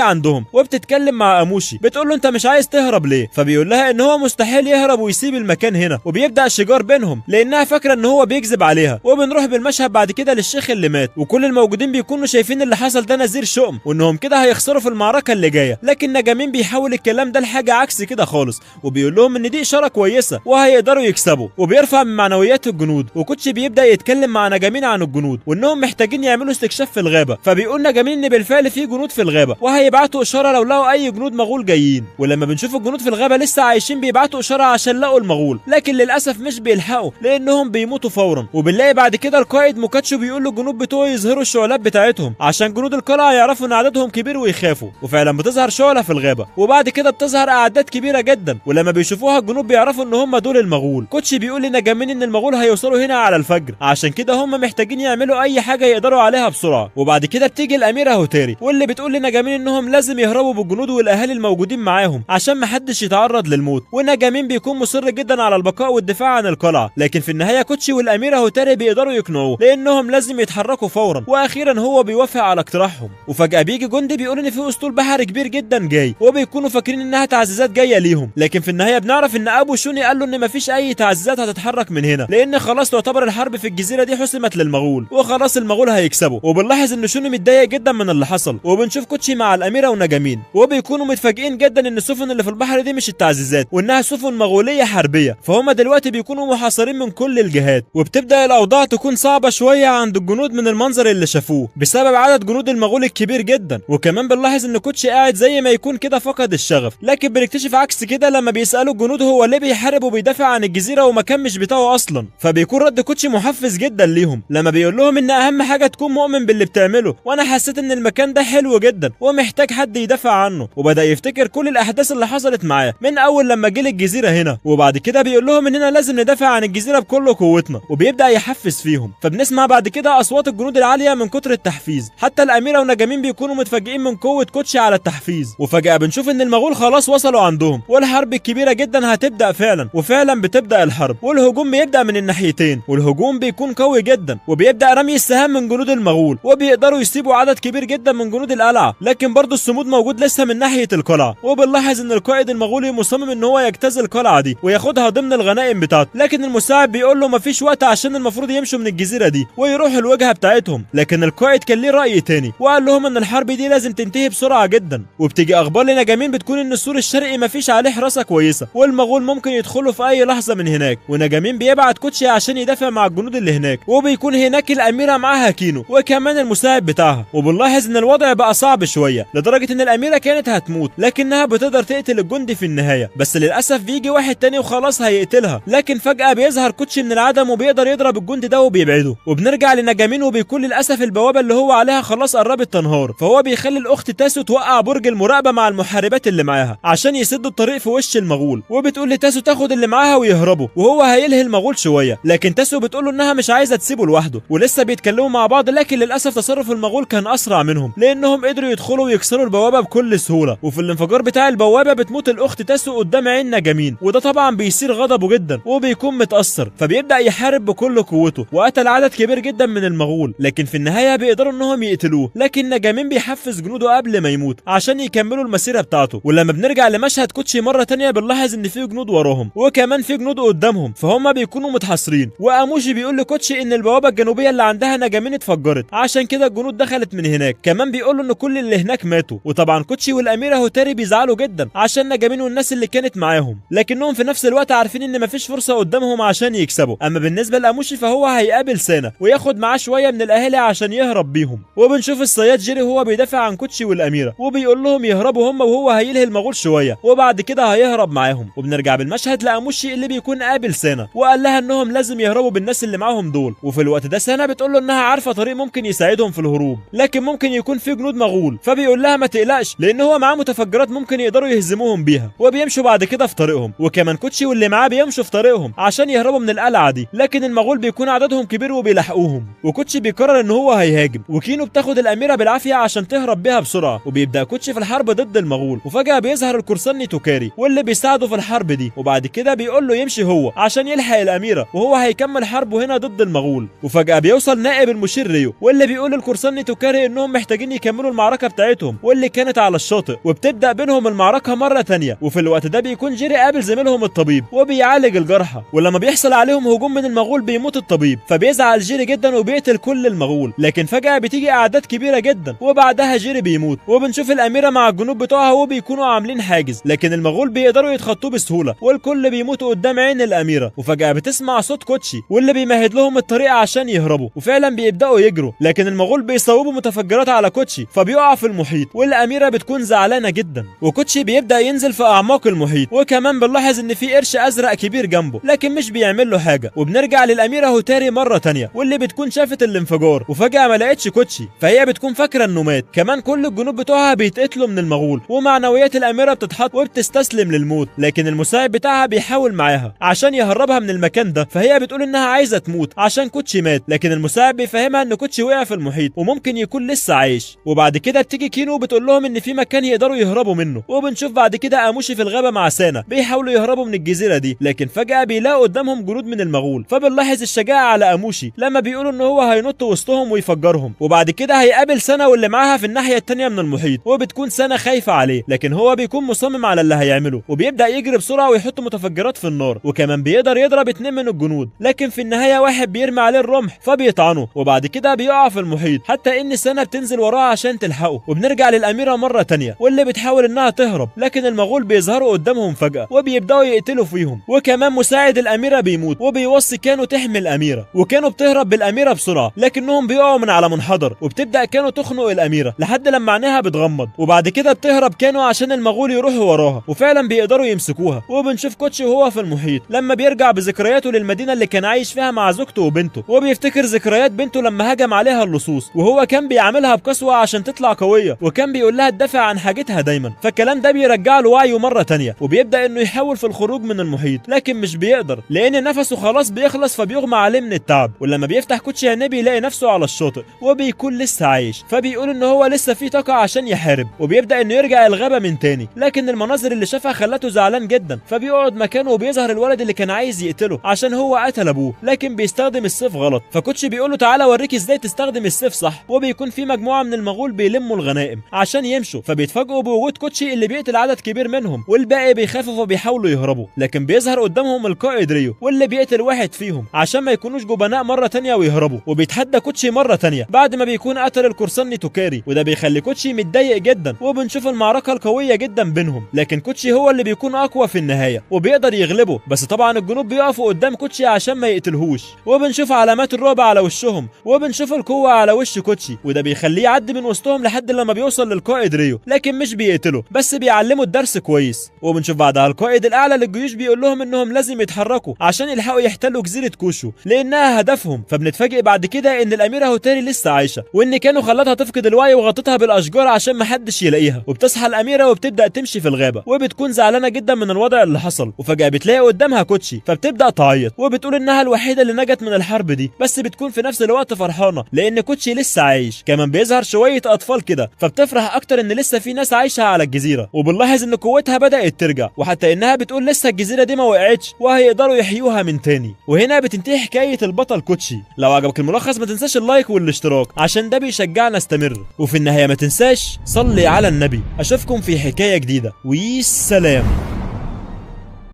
عندهم وبتتكلم مع اموشي، بتقول له انت مش عايز تهرب ليه؟ فبيقول لها ان هو مستحيل يهرب ويسيب المكان هنا، وبيبدأ شجار بينهم لانها فاكرة ان هو بيكذب عليها. وبنروح بالمشهد بعد كده للشيخ اللي مات، وكل الموجودين بيكونوا شايفين اللي حصل ده نذير شؤم وانهم كده هيخسروا في المعركة اللي جاية. لكن نجامين بيحول الكلام ده لحاجة عكس كده خالص، وبيقول لهم ان دي اشارة كويسة وهيقدروا يكسبوا، وبيرفع من معنويات الجنود. وكوتشي بيبدأ يتكلم مع نجامين عن الجنود وانهم محتاجين يعملوا استكشاف في الغابة. فبيقول نجامين ان بالفعل في جنود في الغابة وهيبعتوا اشارة لو لقوا اي جنود مغول جايين. ولما بنشوف الجنود في الغابة لسه عايشين بيبعتوا اشارة عشان لقوا المغول، لكن للاسف مش بيلحقوا لانهم بيموتوا فورا. وبنلاقي بعد كده القائد موكاتشو بيقول للجنود بتوعه يظهروا الشعلات بتاعتهم عشان جنود القلعة يعرفوا ان عددهم كبير ويخافوا. وفعلا بتظهر شعلة في الغابة، وبعد كده بتظهر اعداد كبيرة جدا، ولما بيشوفوها الجنود بيعرفوا ان هم دول المغول. كوتشي بيقول لنجامين ان المغول هيوصلوا هنا على الفجر، عشان كده هم محتاجين يعملوا اي حاجة يقدروا عليها بسرعة. وبعد كده بتيجي الاميرة هوتاري واللي بتقول لنجامين انهم لازم يهربوا بالجنود والاهالي الموجودين معاهم عشان محدش يتعرض للموت. ونجامين بيكون مصر جدا على البقاء والدفاع عن القلعة، لكن في النهاية كوتشي والاميرة هوتاري بيقدروا يقنعوه لانهم لازم يتحركوا فورا، واخيرا هو بيوافق على اقتراحهم. وفجأة بيجي جندي بيقول ان في اسطول بحر كبير جدا جاي، وبيكونوا فاكرين انها تعزيزات جايه ليهم، لكن في النهاية بنعرف ان ابو شوني قال له ان مفيش اي تعزيزات هتتحرك من هنا لان خلاص تعتبر الحرب في الجزيرة دي حسمت للمغول وخلاص المغول هيكسبوا. وبنلاحظ ان شوني متضايق جدا من اللي حصل، وبنشوف كوتشي مع الاميرة ونجامين وبيكونوا متفاجئين جدا ان السفن اللي في البحر دي مش التعزيزات وانها سفن مغولية حربية، فهم دلوقتي بيكونوا محاصرين من كل الجهات. وبتبدأ الاوضاع تكون صعبة شوية عند الجنود من المنظر اللي شافوه بسبب عدد جنود المغول الكبير جدا. وكمان بنلاحظ ان كوتشي قاعد زي ما يكون كده فقد الشغف، لكن بنكتشف عكس كده لما بيسألوا الجنود هو ليه بيحارب وبيدافع عن الجزيرة ومكان مش بتاعه اصلا. فبيكون رد كوتشي محفز جدا ليهم لما بيقول لهم ان اهم حاجة تكون مؤمن باللي بتعمله، وانا حسيت ان المكان ده حلو جدا ومحتاج حد يدافع عنه. وبدأ يفتكر كل الاحداث اللي حصلت معاه من اول لما جه الجزيرة هنا، وبعد كده بيقول لهم اننا لازم ندافع عن الجزيرة بكل قوتنا، وبيبدأ يحفز فيهم. فبنسمع بعد كده اصوات الجنود العالية من كتر التحفيز، حتى الاميرة ونجامين بيكونوا متفاجئين من قوة كوتشي على التحفيز. وفجأة بنشوف ان المغول خلاص وصلوا عندهم والحرب الكبيرة جدا هتبدأ فعلا. وفعلا بتبدأ الحرب والهجوم بيبدأ من الناحيتين، والهجوم بيكون قوي جدا وبيبدأ رمي السهام من جنود المغول، وبيقدروا يسيبوا عدد كبير جدا من جنود القلعة، لكن برضه الصمود موجود لسه من ناحية القلعة. وبنلاحظ ان القائد المغولي مصمم ان هو يجتاز القلعة دي وياخدها ضمن الغنائم بتاعته، لكن المساعد بيقول له مفيش وقت عشان المفروض يمشوا من الجزيرة دي ويروحوا الوجهة بتاعتهم. لكن القائد كان ليه رأي تاني وقال لهم ان الحرب دي لازم تنتهي بسرعة جدا. وبتيجي اخبار لنجامين بتكون ان السور الشرقي مفيش عليه حراسة كويسة والمغول ممكن يدخلوا في اي لحظة من هناك. ونجامين بيبعت كوتشي عشان يدافع مع الجنود اللي هناك، وبيكون هناك الاميرة معاها كينو وكمان المساعد بتاعها. وبنلاحظ ان الوضع بقى صعب شوية لدرجة ان الاميرة كانت هتموت لكنها بتقدر تقتل الجندي في النهاية، بس للاسف بيجي واحد تاني وخلاص هيقتلها، لكن فجأة بيظهر كوتشي من العدم وبيقدر يضرب الجندي ده وبيبعده. وبنرجع لنجامين وبيكون للاسف البوابة اللي هو عليها خلاص قربت تنهار، فهو بيخلي الاخت تاسو توقع برج المراقبة مع المحاربات اللي معاها عشان يسدوا الطريق في وش المغول. وبتقول لتاسو تاخد اللي معاها ويهربوا وهو هيلهي المغول شوية، لكن تاسو بتقول له انها مش عايزة تسيبه لوحده ولسه بيتكلموا مع بعض، لكن للاسف تصرف المغول كان اسرع منهم لانهم قدروا يدخلوا ويكسروا البوابة بكل سهولة. وفي الانفجار بتاع البوابة بتموت الاخت تاسو قدام عين نجامين، وده طبعا بيصير غضبه جدا وبيكون متأثر، فبيبدأ يحارب بكل قوته وقتل عدد كبير جدا من المغول، لكن في النهاية بيقدروا انهم يقتلوه. لكن نجامين بيحفز جنوده قبل ما يموت عشان يكملوا المسيرة بتاعته. ولما بنرجع لمشهد كوتشي مرة تانية بنلاحظ ان في جنود وراهم وراهم، وكمان في جنود قدامهم، فهم بيكونوا متحاصرين. واموشي بيقول لكوتشي ان البوابه الجنوبيه اللي عندها نجمين اتفجرت، عشان كده الجنود دخلت من هناك. كمان بيقول له ان كل اللي هناك ماتوا. وطبعا كوتشي والاميره هوتاري بيزعلوا جدا عشان نجمين والناس اللي كانت معاهم، لكنهم في نفس الوقت عارفين ان مفيش فرصه قدامهم عشان يكسبوا. اما بالنسبه لاموشي فهو هيقابل سانا وياخد معاه شويه من الاهالي عشان يهرب بيهم. وبنشوف الصياد جيري هو بيدافع عن كوتشي والاميره، وبيقول لهم يهربوا هم، وهو هيلهي المغول شويه وبعد كده هيهرب معاهم. وبنرجع بالمشهد لاموشي اللي بيكون قابل سانا وقال لها انهم لازم يهربوا بالناس اللي معاهم دول. وفي الوقت ده سانا بتقول له انها عارفه طريق ممكن يساعدهم في الهروب، لكن ممكن يكون في جنود مغول. فبيقول لها ما تقلقش لان هو معاه متفجرات ممكن يقدروا يهزموهم بيها. وبيمشوا بعد كده في طريقهم، وكمان كوتشي واللي معاه بيمشوا في طريقهم عشان يهربوا من القلعه دي، لكن المغول بيكون عددهم كبير وبيلاحقوهم. وكوتشي بيقرر ان هو هيهاجم، وكينو بتاخد الاميره بالعافيه عشان تهرب بيها بسرعه. وبيبدا كوتشي في الحرب ضد المغول، وفجاه بيظهر القرصان توكاري واللي بيساعده في الحرب دي. وبعد كده بيقول له يمشي هو عشان يلحق الاميره، وهو هيكمل حربه هنا ضد المغول. وفجاه بيوصل نائب المشير ريو واللي بيقول للقرصان توكاري انهم محتاجين يكملوا المعركه بتاعتهم واللي كانت على الشاطئ، وبتبدا بينهم المعركه مره ثانيه. وفي الوقت ده بيكون جيري قابل زميلهم الطبيب وبيعالج الجرحى، ولما بيحصل عليهم هجوم من المغول بيموت الطبيب، فبيزعل جيري جدا وبيقتل كل المغول. لكن فجاه بتيجي اعداد كبيره جدا وبعدها جيري بيموت. وبنشوف الاميره مع الجنود بتوعها وبيكونوا عاملين حاجز، لكن المغول بيقدروا يتخطوه بسهوله والكل بيموت قدام عين الاميره. وفجاه بتسمع صوت كوتشي واللي بيمهد لهم الطريق عشان يهربوا، وفعلا بيبداوا يجروا، لكن المغول بيصوبوا متفجرات على كوتشي فبيقع في المحيط. والاميره بتكون زعلانه جدا، وكوتشي بيبدا ينزل في اعماق المحيط. وكمان بنلاحظ ان في قرش ازرق كبير جنبه لكن مش بيعمل له حاجه. وبنرجع للاميره هوتاري مره تانية واللي بتكون شافت الانفجار، وفجاه ما لقتش كوتشي فهي بتكون فاكره انه مات. كمان كل الجنود بتوعها بيتقتلوا من المغول، ومعنويات الاميره بتتحط وبتستسلم للموت. لكن المساعد بتاعها بيحاول معاها عشان يهربها من المكان ده، فهي بتقول انها عايزه تموت عشان كوتشي مات. لكن المساعد بيفهمها ان كوتشي وقع في المحيط وممكن يكون لسه عايش. وبعد كده بتيجي كينو بتقول لهم ان في مكان يقدروا يهربوا منه. وبنشوف بعد كده اموشي في الغابه مع سانا بيحاولوا يهربوا من الجزيره دي، لكن فجاه بيلاقوا قدامهم جنود من المغول. فبنلاحظ الشجاعه على اموشي لما بيقولوا ان هو هينط وسطهم ويفجرهم. وبعد كده هيقابل سانا واللي معاها في الناحيه الثانيه من المحيط، وبتكون سانا خايفه عليه، لكن هو بيكون مصمم على اللي هيعمله وبيبدا يجري بسرعه ويحط متفجرات في النار. وكمان بيقدر يضرب 2 من الجنود، لكن في النهايه واحد بيرمي عليه الرمح فبيطعنه، وبعد كده بيقع في المحيط حتى ان سانا بتنزل وراه عشان تلحقه. وبنرجع للاميره مره تانية واللي بتحاول انها تهرب، لكن المغول بيظهروا قدامهم فجاه وبيبداوا يقتلوا فيهم. وكمان مساعد الاميره بيموت، وبيوصي كانوا تحمي الاميره، وكانوا بتهرب بالاميره بسرعه لكنهم بيقعوا من على منحدر. وبتبدا كانوا تخنق الاميره لحد لما عينيها بتغمض، وبعد كده بتهرب كانوا عشان المغول يروحوا وراها، وفعلا بيقدروا يمسكوها. وبنشوف كوتشي وهو في المحيط لما بيرجع بذكرياته للمدينه اللي كان عايش فيها مع زوجته وبنته، وبيفتكر ذكريات بنته لما هجم عليها اللصوص وهو كان بيعاملها بقسوه عشان تطلع قويه، وكان بيقول لها تدافع عن حاجتها دايما. فالكلام ده بيرجع له وعيه مره تانية، وبيبدا انه يحاول في الخروج من المحيط لكن مش بيقدر لان نفسه خلاص بيخلص فبيغمى عليه من التعب. ولما بيفتح كوتشي عينيه بيلاقي نفسه على الشاطئ وبيكون لسه عايش، فبيقول ان هو لسه فيه طاقه عشان يحارب، وبيبدا انه يرجع الغابه من تاني. لكن المناظر اللي شافها خلته زعلان جدا، فبيقعد مكانه وبيظهر الولد اللي كان عايز يقتله عشان هو قتل ابوه لكن بيستخدم السيف غلط. فكوتشي بيقول له تعالى اوريك ازاي تستخدم السيف صح. وبيكون في مجموعه من المغول بيلموا الغنائم عشان يمشوا، فبيتفاجئوا بوجود كوتشي اللي بيقتل عدد كبير منهم، والباقي بيخافوا فبيحاولوا يهربوا. لكن بيظهر قدامهم القائد ريو واللي بيقتل واحد فيهم عشان ما يكونوش جبناء مره تانية ويهربوا. وبيتحدى كوتشي مره تانية بعد ما بيكون قتل القرصان توكاري، وده بيخلي كوتشي متضايق جدا. وبنشوف المعركه القويه جدا بينهم، لكن كوتشي هو اللي بيكون اقوى في النهايه وبيقدر يغلبه. بس طبعا الجنود بيقفوا قدام كوتشي عشان ما يقتلهوش، وبنشوف علامات الرعب على وشهم، وبنشوف القوه على وش كوتشي، وده بيخليه يعدي من وسطهم لحد لما بيوصل للقائد ريو، لكن مش بيقتله بس بيعلمه الدرس كويس. وبنشوف بعدها القائد الاعلى للجيوش بيقول لهم انهم لازم يتحركوا عشان يلحقوا يحتلوا جزيره كوشو لانها هدفهم. فبنتفاجئ بعد كده ان الاميره هوتاري لسه عايشه، وان كانوا خلتها تفقد الوعي وغطتها بالاشجار عشان محدش يلاقيها. وبتصحى الاميره وبتبدا تمشي في الغابه، وبتكون زعلانه جدا من الوضع اللي حصل. وفجاه بتلاقي قدامها كوتشي فبتبدا تعيط وبتقول انها الوحيده اللي نجت من الحرب دي، بس بتكون في نفس الوقت فرحانه لان كوتشي لسه عايش. كمان بيظهر شويه اطفال كده فبتفرح اكتر ان لسه في ناس عايشه على الجزيره، وبنلاحظ ان قوتها بدات ترجع، وحتى انها بتقول لسه الجزيره دي ما وقعتش وهيقدروا يحيوها من تاني. وهنا بتنتهي حكايه البطل كوتشي. لو عجبك الملخص ما تنساش اللايك والاشتراك عشان ده بيشجعنا استمر، وفي النهايه ما تنساش صلي على النبي. اشوفكم في حكايه جديده، والسلام.